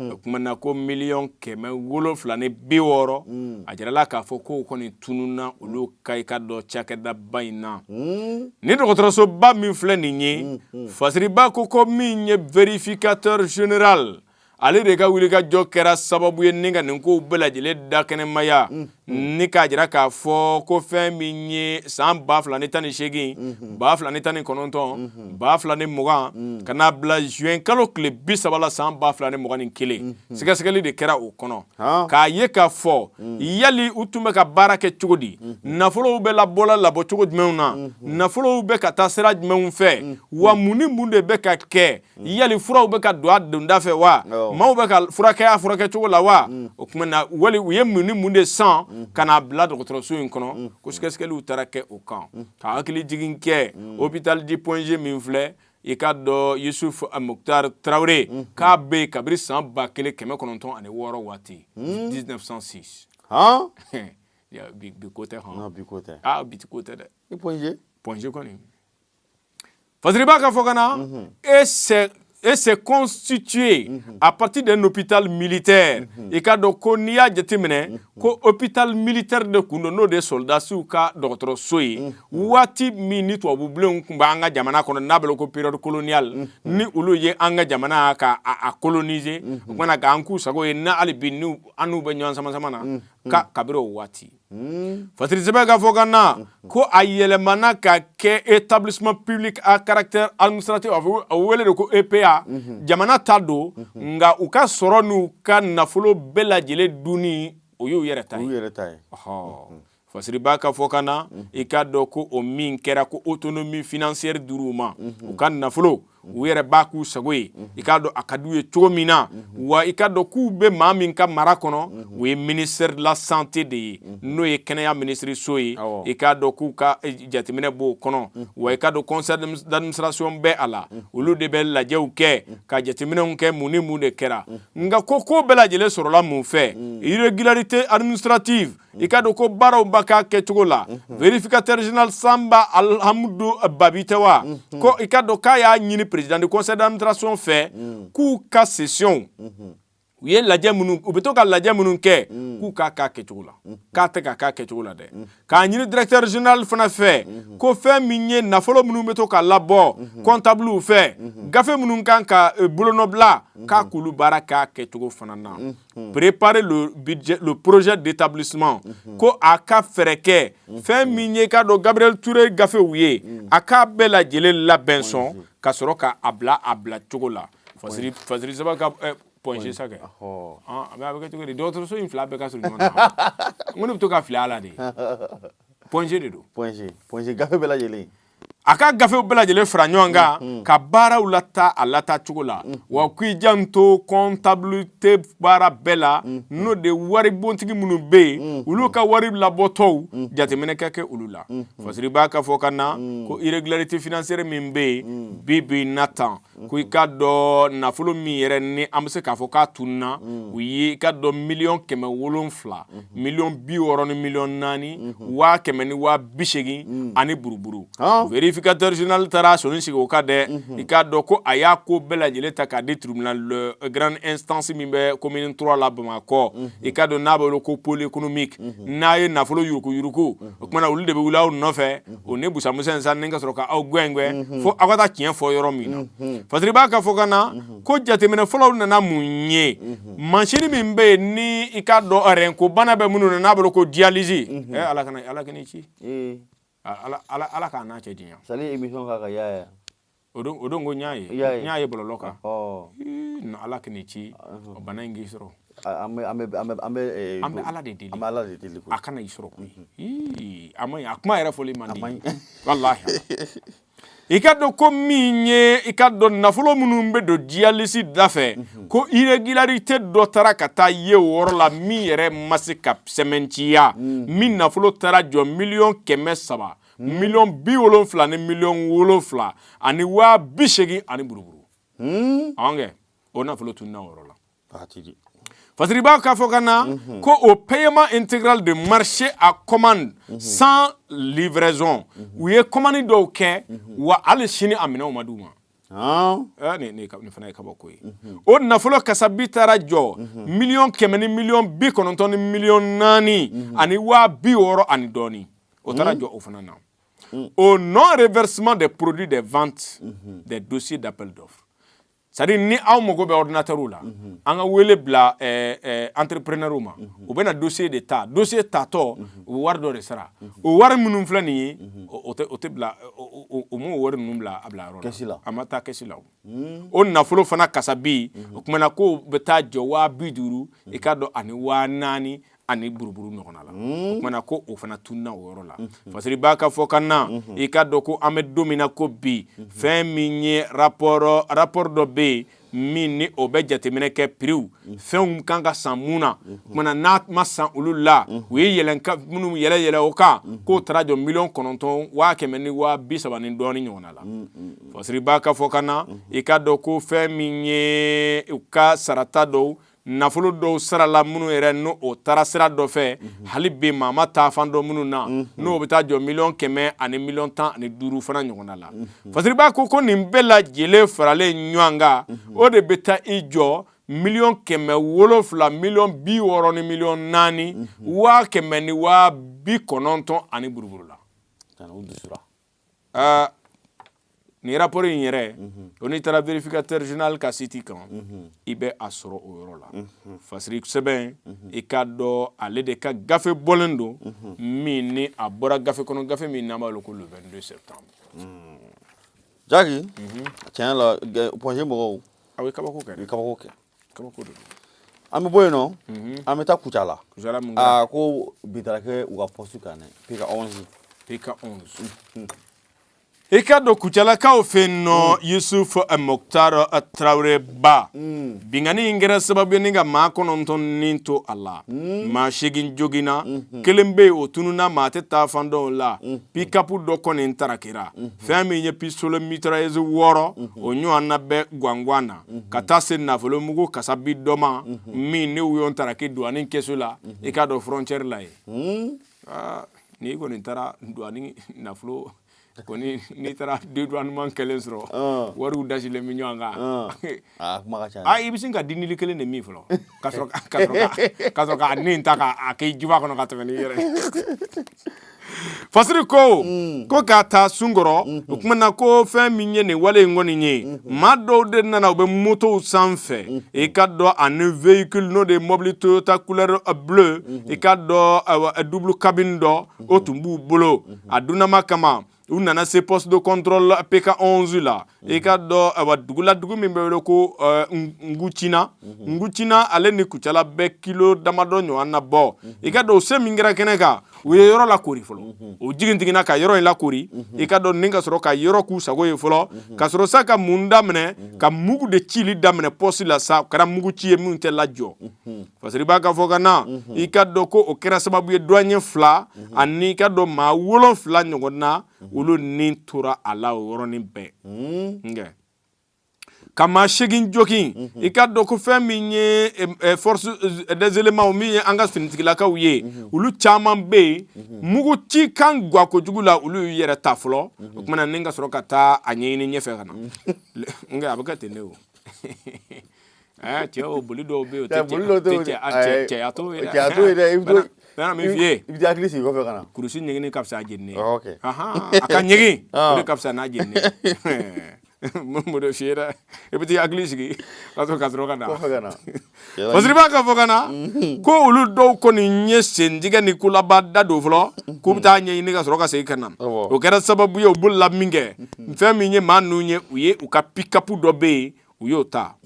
o kumana ko 1,760,000 a jirala k'a fɔ ko kɔni tununna olu ka i ka dɔ cakɛda ba in na ni dɔgɔtɔrɔsoba min filɛ nin ye fasiriba ko min ye vérificateur général ale de ka wulikajɔ kɛra sababu ye ni ka nin kow bɛɛ lajɛlen dakɛnɛmaya ni k'a jira k'a fɔ ko fɛn min ye san 2018 2019 2020 ka n'a bila juin kalo tile 30 la san 2021 sɛgɛsɛgɛli de kɛra o kɔnɔ k'a ye k'a fɔ yali u tun bɛ ka baara kɛ cogo di nafolow bɛ labɔ cogo jumɛnw na nafolow bɛ ka taa sira jumɛnw fɛ wa mun ni mun de bɛ ka kɛ yali furaw bɛ ka don a donda fɛ wa maaw bɛ ka furakɛ cogo la wa o kuma na wali u ye mun ni mun de san ka n'a bila dɔgɔtɔrɔso in kɔnɔ ko sɛgɛsɛgɛliw taara kɛ o kan ka hakili jigin kɛ hôpital du point G min filɛ i ka dɔ Yusuf Muktar Traoré k'a bɛ yen kabiri san 1906 waati 1906 bi ko tɛ bi ko tɛ bi ko tɛ dɛ point G kɔni Fasiriba ka fɔ ka na et c'est constitué à partir d'un hôpital militaire i ka dɔn ko n'i y'a jateminɛ ko hôpital militaire de kun don n'o de soldasiw ka dɔgɔtɔrɔso ye waati min ni tubabubilenw kun b'an ka jamana kɔnɔ n'a bɛ ko période coloniale ni olu ye an ka jamana ka a coloniser o kumana k'an k'u sago ye na hali bi an n'u bɛ ɲɔgɔn sama na kabiri o waati Fasiri sɛbɛn ka fɔ ka na ko a yɛlɛmana ka kɛ établissement public à caractère administratif a wele de ko EPA jamana ta don nka u ka sɔrɔ n'u ka nafolo bɛɛ lajɛlen dunni o y'u yɛrɛ ta ye Fasiriba ka fɔ ka na i ka dɔn ko o min kɛra ko autonomie financière dir'u ma u ka nafolo u yɛrɛ b'a k'u sago ye i ka dɔn a ka d'u ye cogo min na wa i ka dɔn k'u bɛ maa min ka mara kɔnɔ o ye ministère de la santé de ye n'o ye kɛnɛya minisiriso ye i ka dɔn k'u ka jateminɛ b'o kɔnɔ wa i ka dɔn conseil d'administration bɛ a la olu de bɛ lajɛw kɛ ka jateminɛw kɛ mun ni mun de kɛra nka ko bɛɛ lajɛlen sɔrɔla mun fɛ irrégularité administrative i ka dɔn ko baaraw ba k'a kɛcogo la vérificateur général Samba Alhamdu Babi tɛ wa ko i ka dɔn k'a y'a ɲini président du conseil d'administration fait k'u ka session u ye lajɛ minnu u bɛ to ka lajɛ minnu kɛ k'u k'a kɛcogo la k'a tɛ k'a kɛcogo la dɛ k'a ɲini directeur général fana fɛ ko fɛn min ye nafolo minnu bɛ to ka labɔ comptables fɛ gafe minnu kan ka bolonɔbila k'a k'olu baara k'a kɛcogo fana na préparer le projet d'établissement ko a ka fɛɛrɛ kɛ fɛn min ye k'a dɔn Gabriel Touré gafew ye a k'a bɛɛ lajɛlen labɛn sɔn ka sɔrɔ k'a bila cogo la Fasiri sɛbɛn ka point G sa kɛ a bɛ kɛ cogo di dɔgɔtɔrɔso in fila bɛɛ ka surun ɲɔgɔn na n ko ne bɛ to ka fili a la de point G de don point G gafe bɛɛ lajɛlen a ka gafew bɛɛ lajɛlen fara ɲɔgɔn kan ka baaraw lataa a lataa cogo la wa k'i janto comptabilité baara bɛɛ la n'o de wari bontigi minnu bɛ yen olu ka wari labɔtɔw jateminɛ ka kɛ olu la Fasiriba ka fɔ ka na ko irrégularité financière min bɛ yen bi na tan ko i ka dɔn nafolo min yɛrɛ ni an bɛ se k'a fɔ k'a tununna u ye i ka dɔn 700,000 1,60 ni 4,000 180,000 ani buruburu vérificateur général taara sɔnni sigi o ka dɛ i k'a dɔn ko a y'a ko bɛɛ lajɛlen ta k'a di tribunal grande instance min bɛ commune 3 la Bamakɔ i k'a dɔn n'a bɛ wele ko pôle économique n'a ye nafolo yuruku o kumana olu de bɛ wuli aw nɔfɛ o ni busamusa in sa ni ka sɔrɔ ka aw gwɛngwɛ fo aw ka taa tiɲɛ fɔ yɔrɔ min na Fasiriba ka fɔ ka na ko jateminɛ fɔlɔw nana mun ye mansini min bɛ yen ni i k'a dɔn rɛnko bana bɛ minnu na n'a bɛ wele ko dialyse ala ka n'i ci ala k'a n'a cɛ diɲɛ sali émission k'a ka yaya o don ko n y'a ye bɔlɔlɔ kan ala ka n'i ci o bana in k'i sɔrɔ an bɛ ala de deli a kana i sɔrɔ koyi a man ɲi a kuma yɛrɛ fɔli man di walahi i ka dɔn ko min ye i ka dɔn nafolo minnu bɛ don dialyse da fɛ ko irrégularité dɔ taara ka taa ye o yɔrɔ la min yɛrɛ ma se ka sɛmɛntiya min nafolo taara jɔ 300,000 1,70,000 ni 7,000 ani 80,000 ani buruburu awon kɛ o nafolo tunna o yɔrɔ la Fasiriba k'a fɔ ka na ko au paiement intégral de marché à commande sans livraison u ye commande dɔw kɛ wa hali sini a minɛnw ma d'u ma Ni fana ye kabako ye o nafolo kasabi taara jɔ miliyɔn 100 ni miliyɔn 90 ni miliyɔn 4 ani 60 ani dɔɔni o taara jɔ o fana na au non reversement des produits des ventes des dossiers d'appel d'offres. C'est-à-dire ni aw mago bɛ ordinateur la an ka wele bila entrepreneur ma u bɛna dossier de ta dossier tatɔ u wari dɔ de sara o wari minnu filɛ nin ye o tɛ bila o m'o wari ninnu bila a bila yɔrɔ la a ma taa kɛsi la o nafolo fana kasabi o kumana ko bɛ taa jɔ 50 i k'a dɔn ani 40 ani buruburu ɲɔgɔnna la o kumana ko o fana tunna o yɔrɔ la fasiri b'a ka fɔ kan na i ka dɔn ko an bɛ don min na ko bi fɛn min ye rapport dɔ bɛ yen min ni o bɛ jateminɛ kɛ prix fɛnw kan ka san mun na o kumana n'a ma san olu la u ye minnu yɛlɛ o kan k'o taara jɔ miliyɔn 9 100 ni 30 ni dɔɔni ɲɔgɔnna la fasiri b'a ka fɔ kan na i ka dɔn ko fɛn min ye u ka sarata dɔw nafolo dɔw sarala minnu yɛrɛ n'o o taara sira dɔ fɛ hali bi maa ma taa fan dɔ minnu na n'o bɛ taa jɔ miliyɔn 100 ani miliyɔn 15 fana ɲɔgɔnna la fasiri b'a ko nin bɛɛ lajɛlen faralen ɲɔgɔn kan o de bɛ taa i jɔ miliyɔn 700 miliyɔn 60 ni miliyɔn 4 100 ni 90 ani buruburu la ni rapport in yɛrɛ o ni taara vérificateur général ka site kan i bɛ a sɔrɔ o yɔrɔ la fasiri sɛbɛn i ka dɔn ale de ka gafe bɔlen don min ni a bɔra gafe kɔnɔ gafe min n'an b'a wele ko le 22 septembre Jaki tiɲɛ la projet mɔgɔw a bɛ kabako kɛ kabako kɛ kabako don an bɛ bɔ yen nɔ an bɛ taa Kucala mun kɛra ko bi taara kɛ u ka poste kan dɛ PK 11 i ka dɔn Kucalakaw fɛ yen nɔ Yusuf Moktar Traoré ba bingani in kɛra sababu ye ni ka maa 9 nin to a la maa 8 joginna kelen bɛ yen o tununna maa tɛ taa fan dɔw la pick-up dɔ kɔni tarakira fɛn min ye pistolet mitrailleuse 6 o ɲɔgɔnna bɛ guanguan na ka taa se nafolo mugu kasabi dɔ ma min ni u y'o taraki douane kɛsu la i ka dɔn frontière la ye ni kɔni taara douane nafolo koni ni taara dédouanement kelen sɔrɔ wariw dasilen bɛ ɲɔgɔn kan i bɛ sin ka dinili kelen de min fɔlɔ ka sɔrɔ ka nin ta k'a kɛ juba kɔnɔ ka tɛmɛ n'i yɛrɛ fasiri ko k'a taa sunkɔrɔ o kumana ko fɛn min ye nin wale in kɔni ye maa dɔw de nana u bɛ motow sanfɛ i ka dɔn ani véhicule n'o de ye mobile Toyota couleur bleu i ka dɔn double cabine dɔ o tun b'u bolo a dunnama kama u nana se poste de contrôle PK 11 la i ka dɔn dugu min bɛ wele ko Ngucina ale ni Kucala bɛɛ kilo damadɔ ɲɔgɔn na bɔ i ka dɔn o se min kɛra kɛnɛ kan u ye yɔrɔ lakori fɔlɔ o jigintigina ka yɔrɔ in lakori i ka dɔn ni ka sɔrɔ ka yɔrɔ k'u sago ye fɔlɔ ka sɔrɔ sa ka mun daminɛ ka mugu de cili daminɛ poste la sa kɛra mugu ci ye min tɛ lajɔ fasiri b'a ka fɔ ka na i ka dɔn ko o kɛra sababu ye douanier 2 ani i ka dɔn maa 7 ɲɔgɔn na olu ni tora a la o yɔrɔnin bɛɛ ka maa 8 jogin i ka dɔn ko fɛn min ye force des éléments min ye an ka finitigilakaw ye olu caman bɛ yen mugu ci kan guwa kojugu la olu y'u yɛrɛ ta fɔlɔ o kumana ni ka sɔrɔ ka taa a ɲɛɲini ɲɛfɛ ka na a bɛ kɛ ten de o cɛ o boli dɔw bɛ yen o tɛ cɛya to ye dɛ bɛna min f'i ye i bɛ hakili sigi kɔfɛ ka na kurusi ɲɛgini ka fisa a jenini ye a ka ɲɛgin o de ka fisa n'a jenini ye mo de f'i ye dɛ i bɛ t'i hakili sigi ka sɔrɔ ka na fasiri b'a ka fɔ ka na ko olu dɔw kɔni ye sentigɛ ni kulaba da don fɔlɔ k'u bɛ taa ɲɛɲini ka sɔrɔ ka segin ka na o kɛra sababu ye u bolola min kɛ fɛn min ye maa ninnu ye u ye u ka pick-up dɔ bɛ yen u y'o ta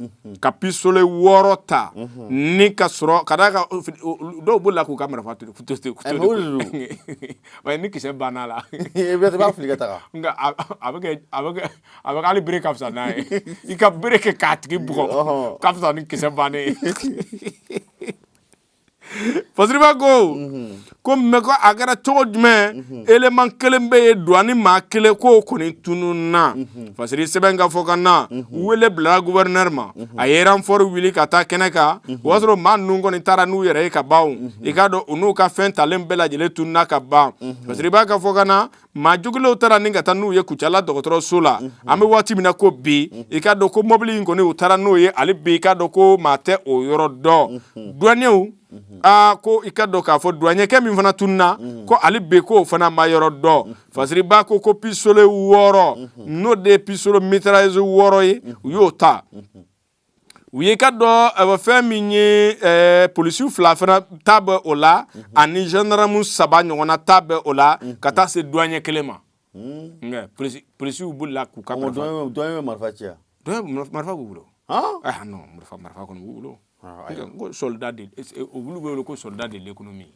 ka pistolet 6 ta ni ka sɔrɔ ka da ka dɔw bolola k'u ka marifa to ni kisɛ banna la i b'a fili ka taga nka a bɛ kɛ hali bere ka fisa n'a ye i ka bere kɛ k'a tigi bugɔ ka fisa ni kisɛ bannen ye fasiriba ko mɛ ko a kɛra cogo jumɛn élément kelen bɛ ye douane maa kelen ko kɔni tununna fasiri sɛbɛn ka fɔ ka na wele bila gouverneur ma a ye renfort wuli ka taa kɛnɛ kan o y'a sɔrɔ maa ninnu kɔni taara n'u yɛrɛ ye ka ban i k'a dɔn u n'u ka fɛn talen bɛɛ lajɛlen tununna ka ban fasiriba ka fɔ ka na maa jugulenw taara ni ka taa n'u ye Kucala dɔgɔtɔrɔso la an bɛ waati min na ko bi i k'a dɔn ko mobili in kɔni u taara n'o ye hali bi i k'a dɔn ko maa tɛ o yɔrɔ dɔn douaniers ko i ka dɔn k'a fɔ douanier min fana tununna ko hali bi k'o fana ma yɔrɔ dɔn fasiriba ko pistolet 6 n'o de ye pistolet mitrailleuse 6 ye u y'o ta u ye ka dɔn fɛn min ye polisiw 2 fana ta bɛ o la ani gendarme 3 ɲɔgɔnna ta bɛ o la ka taa se douanier 1 ma polisiw bolila k'u ka douanier bɛ marifa ci ya marifa b'u bolo non marifa kɔni b'u bolo ko soldat de olu bɛ wele ko soldat de l'économie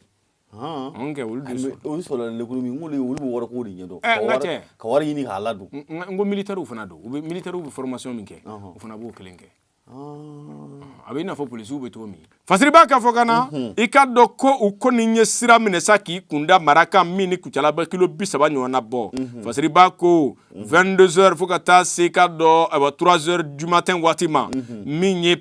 olu soldat de l'économie olu bɛ wɔɔrɔ ko de ɲɛdɔn ka wari ɲini k'a ladon n ko militaires fana don militaires bɛ formation min kɛ o fana b'o kelen kɛ a bɛ i n'a fɔ polisiw bɛ cogo min fasiriba ka fɔ ka na i ka dɔn ko u kɔni ye sira minɛ sa k'i kunda marakan min ni Kucala bɛ kilo 30 ɲɔgɔnna bɔ fasiriba ko 22h fo ka taa se ka dɔn 3h du matin waati ma min ye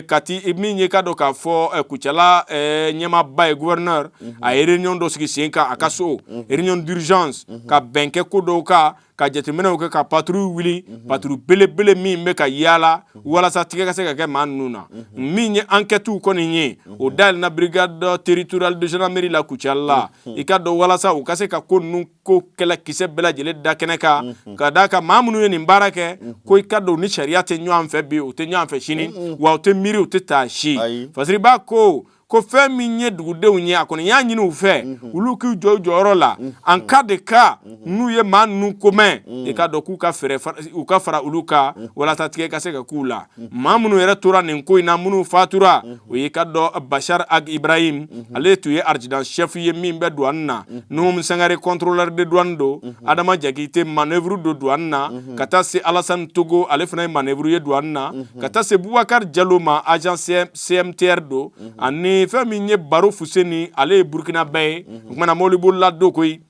kati min ye ka dɔn k'a fɔ Kucala ɲɛmaaba ye gouverneur a ye réunion dɔ sigi sen kan a ka so réunion d'urgence ka bɛn kɛ ko dɔw kan ka jateminɛw kɛ ka patrouille wuli patrouille belebele min bɛ ka yaala walasa tigɛ ka se ka kɛ maa ninnu na min ye enquêtew kɔni ye o dayɛlɛnna brigade territoriale de gendarmerie la Kucala i ka dɔn walasa u ka se ka ko ninnu ko kɛlɛ kisɛ bɛɛ lajɛlen da kɛnɛ kan ka d'a kan maa minnu ye nin baara kɛ ko i ka dɔn ni sariya tɛ ɲɔgɔn fɛ bi u tɛ ɲɔgɔn fɛ sini wa u tɛ miiri u tɛ taa si fasiriba ko fɛn min ye dugudenw ye a kɔni y'a ɲini u fɛ olu k'u jɔ u jɔyɔrɔ la en cas de cas n'u ye maa ninnu ko mɛn i ka dɔn k'u ka fɛɛrɛ u ka fara olu kan walasa tigɛ ka se ka k'u la maa minnu yɛrɛ tora nin ko in na minnu fatura o ye ka dɔn Bachar Ag Ibrahim ale tun ye adjudant chef ye min bɛ douane na Nuhum Sangare contrôleur de douane don Adama Jakite manœuvre do douane na ka taa se Alassane Togo ale fana ye manœuvre ye douane na ka taa se Boubacar Diallo ma agent CMTR do ani fɛn min ye Baro Fuseni ale ye Burkina bɛɛ ye o kumana mobili bolila do koyi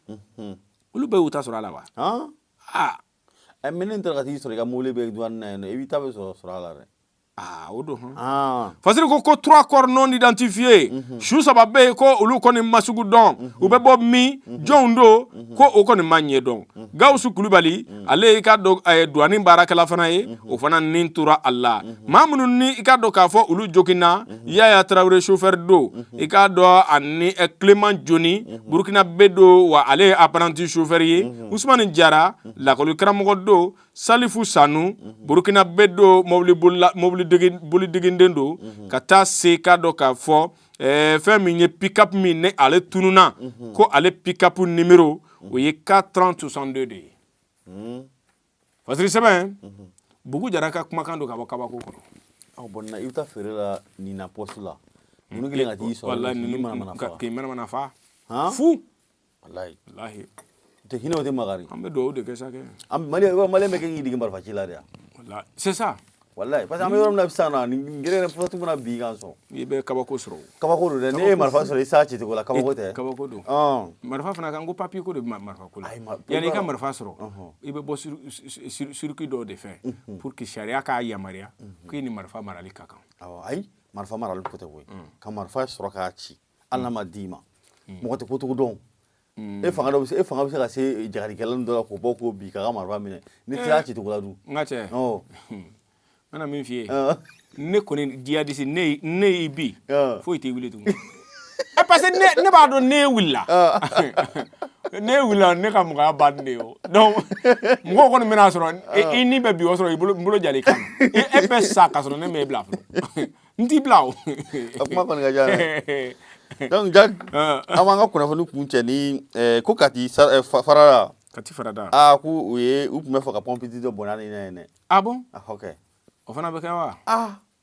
olu bɛɛ y'u ta sɔrɔ a la wa mais ne taara ka t'i sɔrɔ i ka mobili bɛ douane na yen nɔ i b'i ta bɛ sɔrɔ a la dɛ o don fasiri ko 3 corps non identifiés su 3 bɛ yen ko olu kɔni ma sugu dɔn u bɛ bɔ min jɔnw don ko o kɔni ma ɲɛ dɔn Gawusu Kulibali ale i ka dɔn douane baarakɛla fana ye o fana nin tora a la maa minnu ni i ka dɔn k'a fɔ olu joginna Yaya Traoré chauffeur don i ka dɔn ani Clément Joni Burkina bɛ don wa ale ye apprenti chauffeur ye Ousmane Diarra lakɔli karamɔgɔ don Salifou Sanu Burkina bɛ don mobili bolidigiden don ka taa se ka dɔn k'a fɔ fɛn min ye pick-up min ne ale tununa ko ale pick-up numéro o ye 43062 de ye fasiri sɛbɛn Bugu Jara ka kumakan don ka bɔ kabako kɔnɔ bon i bɛ taa feere la Nina poste la ninnu kelen ka t'i sɔrɔ k'i mana fa fu wallahi tɛ hinɛ o tɛ magari an bɛ dugawu de kɛ sa kɛ maliyɛn bɛ kɛ k'i dege marifa ci la de wallahi c'est ça wallahi parce que an bɛ yɔrɔ min na sisan na nin gɛrɛ fɔtu bɛna bin kan sɔn i bɛ kabako sɔrɔ kabako don dɛ ne ye marifa sɔrɔ i s'a ci cogo la kabako tɛ kabako don marifa fana kan ko papier ko de bɛ marifa ko la yanni i ka marifa sɔrɔ i bɛ bɔ circuit dɔw de fɛ pour que sariya k'a yamaruya k'i ni marifa marali ka kan ayi marifa marali ko tɛ koyi ka marifa sɔrɔ k'a ci hali n'a ma d'i ma mɔgɔ tɛ kotogo dɔn e fanga bɛ se ka se jagarikɛla dɔ la k'o bɔ k'o bin k'a ka marifa minɛ ne tɛ s'a ci cogo la dun n ka cɛ n bɛna min f'i ye ne kɔni diyadisi ne y'i bi foyi t'i wuli tugun parce que ne b'a dɔn ne wulila ne wulila ne ka mɔgɔya bannen de ye o donc mɔgɔw kɔni bɛna sɔrɔ i ni bɛ bi o sɔrɔ i bolo jalen kan e bɛ sa ka sɔrɔ ne m'e bila fɔlɔ n t'i bila o a kuma kɔni ka ca dɛ donc Jack an b'an ka kunnafoni kun cɛ ni ko Kati Farada Kati Farada ko u tun bɛ fɛ ka pɔnpiti dɔ bɔnna nin na yen dɛ ah bon ok o fana bɛ kɛ wa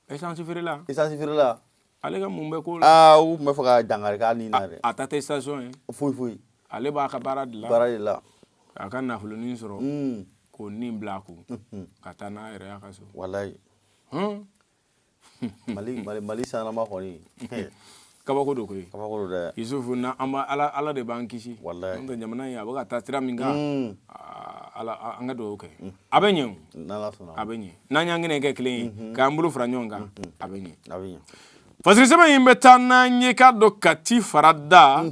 essence feerela ale ka mun bɛ ko la u tun bɛ fɛ ka dankari k'a nin na dɛ a ta tɛ station ye foyi ale b'a ka baara de la a ka nafolonin sɔrɔ k'o nin bila a kun ka taa n'a yɛrɛ y'a ka so wallahi Mali sanama kɔni kabako do koyi kabako de Yusufu na ama ala de ban kisi wallahi ndo jamana ya baka ta tira minga ala anga do okay abenye nala sona abenye nanya ngene ke clean ka mbulu fra nyonga abenye fasiri sema yimbe tananye ka do kati farada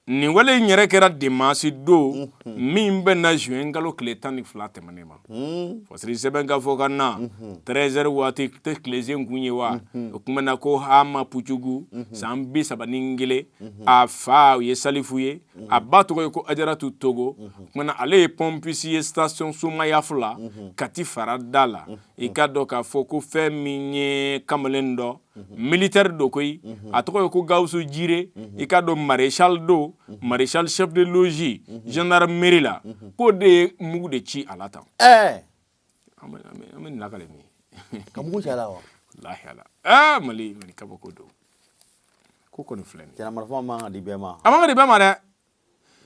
ni wale nyere kera dimasi do mimbe na juengalo kletani flate manema fasiri sema nga fokana 13h wati te kleze ngunye wa okumana ko hama puchugu sambi sabaningile afa ye salifuye abato ko ajara tu togo okumana ale pompisi station suma yafula kati faradala ikado ka foko feminye kamalendo militaire do koy atoko ko gawsu jire ikado maréchal chef de logis gendarmerie la ko de mugu de ci alata amen nakale mi kamu chala wa wallahi ala mali kabako do ko ni flen jana marfa ma di bema de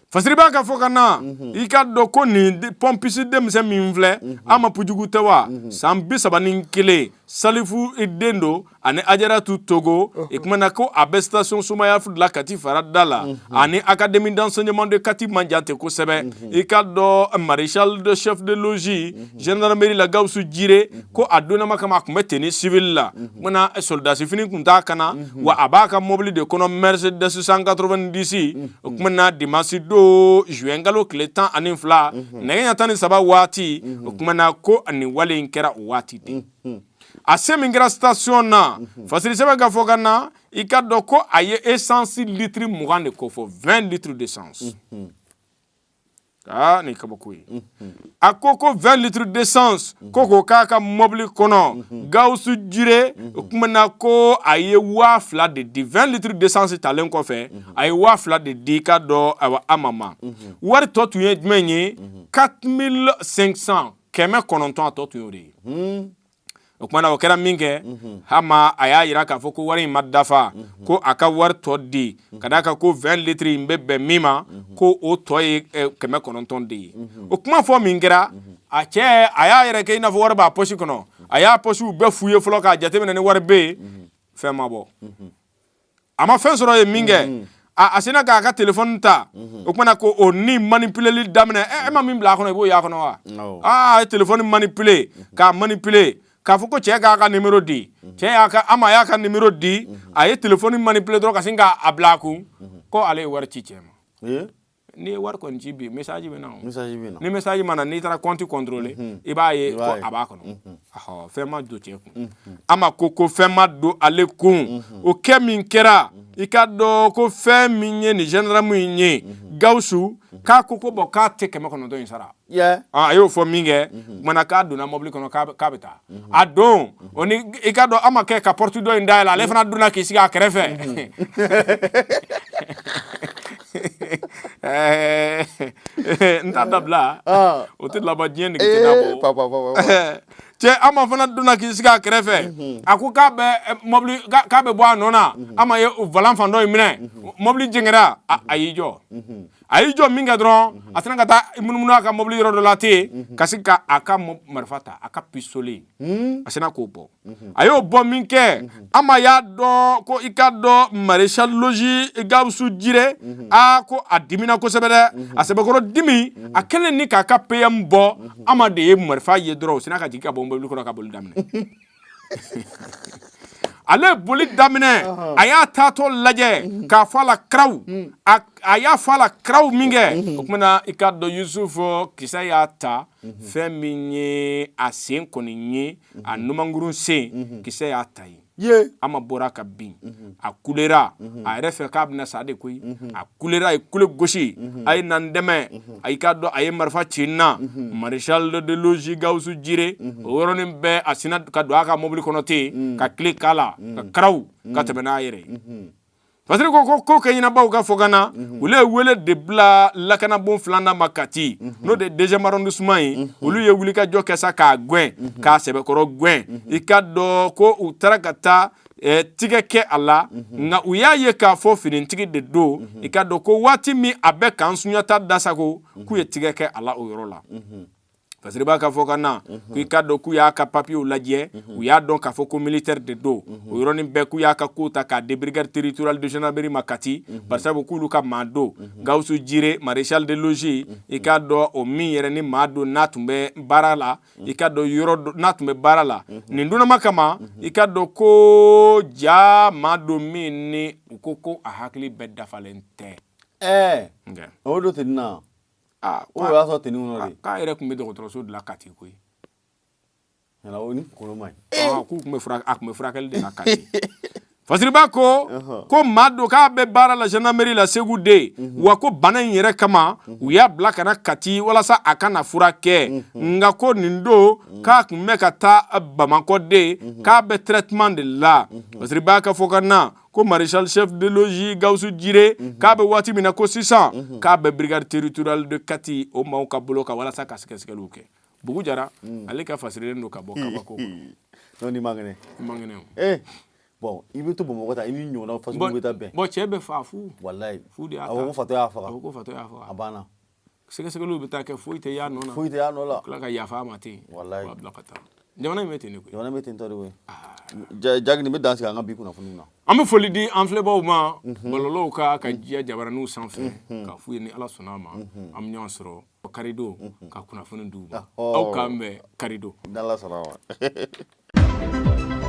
fasiri ba ka fokana ikado ko ni pompisi dem se minvle ama pujugu tewa sambi sabanin kile salifu idendo ane ajara tu togo ikmana ko abestation sumaya fu la kati faradala ane académie d'enseignement de kati manjante ko sebe ikado maréchal de chef de logis gendarmerie la gawsu jire ko adona makama ko meteni civil la mona soldat fini kunta kana wa abaka mobile de kono Mercedes 190 ikmana dimasi do juengalo kletan anin fla nenya tani saba wati ikmana ko ani wale inkera wati de ase mingira station na fasiri seba ga fogana ikado ko aye essence litre mugande ko fo 20 litres d'essence ni kabako yi akoko 20 litres d'essence koko kaka mobile kono gausu jire kumana ko aye wa fla de 20 litres d'essence talen ko fe aye wa fla de dika do awa amama war to tuye menye 4500 keme kononton atotu yori okumana okera minge hama aya yira ka foko wari madafa ko aka war to di kadaka ko 20 litres mbebe mima ko o toy keme kononton di okuma fo mingira ache aya yira ke ina fo war ba poshi kono aya poshi be fuye flo ka jate mena ni war be fe mabo ama fe soro ye minge asina ka telephone ta okumana ko oni manipuler li damne ma mimbla kono bo ya kono wa telephone manipuler ka foko che ka numéro di che aka ama ya ka numéro di aye téléphone manipuler dro ka singa ablaku ko ale war ci chema ni war ko ci bi message bi na ni message mana ni tara compte contrôler ibaye ko abako no fema do che ko ama ko fema do ale kun o kemin kera ikado ko feminye ni general munye gausu ka koko bo ka teke me kono do insara ayo fo minge mana ka do na mobile kono ka beta adon oni ikado ama ke ka portu do indala le fana do na ki siga krefe ntadabla o te la badien ni kitabo papa che ama fana do na ki siga krefe aku ka be mobile ka be bo anona ama ye volant fando imine mobile jingera ayijo minga dron asana kata imunumunu aka mobile rodo lati kasika aka marfata aka pistolet asana ko bo ayo bo minke ama ya do ko ikado maréchal logis gabsu jire ko adimina ko sebede asebe ko dimi akele ni ka payam bo ama de marfa ye dro sina ka jika bo mobile ko ka bolu damne ale boli damine aya tato laje ka fala kraw aya fala kraw minge okumana ikado Yusufu kisa ya ta feminye asen koninye anumangurun se kisa ya tai ama boraka bin akulera a refe kabna sade koy akulera ikule goshi ay nandeme ay kado ay marfa chinna maréchal de logis gawsu jire woronim be asina kado aka mobile konote ka click kala ka kraw ka tebena yere parce que ko kayina baw ga fogana wele de bla lakana bon flanda makati no de deuxième arrondissement ulu ye wuli ka jokke sa ka gwen ka sebe koro gwen ikado ko utarakata tigeke ala nga uyaye ka fo finin tigi de do ikado ko wati mi abe kan sunyata dasako ku ye tigeke ala o yoro la fasiri b'a ka fɔ ka na ko i ka dɔn k'u y'a ka papiyew lajɛ u y'a dɔn k'a fɔ ko militaire de don o yɔrɔnin bɛɛ k'u y'a ka ko ta k'a di brigade territoriale de gendarmerie ma Kati barisabu k'ulu ka maa don Gawusu Jire maréchal de logis i ka dɔn o min yɛrɛ ni maa don n'a tun bɛ baara la i ka dɔn yɔrɔ n'a tun bɛ baara la nin donnama kama i ka dɔn ko ja maa don min ni u ko a hakili bɛɛ dafalen tɛ o do ten na o y'a sɔrɔ ten nɔ de k'a yɛrɛ tun bɛ dɔgɔtɔrɔso de la Kati koyi o ni kolo man k'u tun bɛ furakɛli de la Kati fasiriba ko maa don k'a bɛ baara la gendarmerie la Segu de wa ko bana in yɛrɛ kama u y'a bila ka na Kati walasa a kana furakɛ nka ko nin don k'a tun bɛ ka taa Bamakɔ de k'a bɛ traitement de la fasiriba ka fɔ ka na ko maréchal chef de logis Gawusu Jire k'a bɛ waati min na ko sisan k'a bɛ brigade territoriale de Kati o maaw ka bolo kan walasa ka sɛgɛsɛgɛliw kɛ Bugu Jara ale ka fasirilen don ka bɔ kabako non ni mangɛnɛ bon i bɛ to Bamakɔ ta i ni ɲɔgɔnna façon bɛ taa bɛn bon cɛ bɛ fa fu wallahi fu de y'a ta a ko fatɔ y'a faga a ko fatɔ y'a faga a banna sɛgɛsɛgɛliw bɛ taa kɛ foyi tɛ y'a nɔ na foyi tɛ y'a nɔ la tila ka yafa a ma ten wallahi k'a bila ka taa jamana in bɛ ten de koyi jamana bɛ ten tɔ de koyi Jaki nin bɛ dan sigi an ka bi kunnafoniw na an bɛ foli di an filɛbaaw ma balolaw ka diya jabaraninw sanfɛ k'a f'u ye ni Ala sɔnna a ma an bɛ ɲɔgɔn sɔrɔ Karido ka kunnafoni d'u ma aw k'an bɛn Karido n'Ala sɔnna a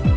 ma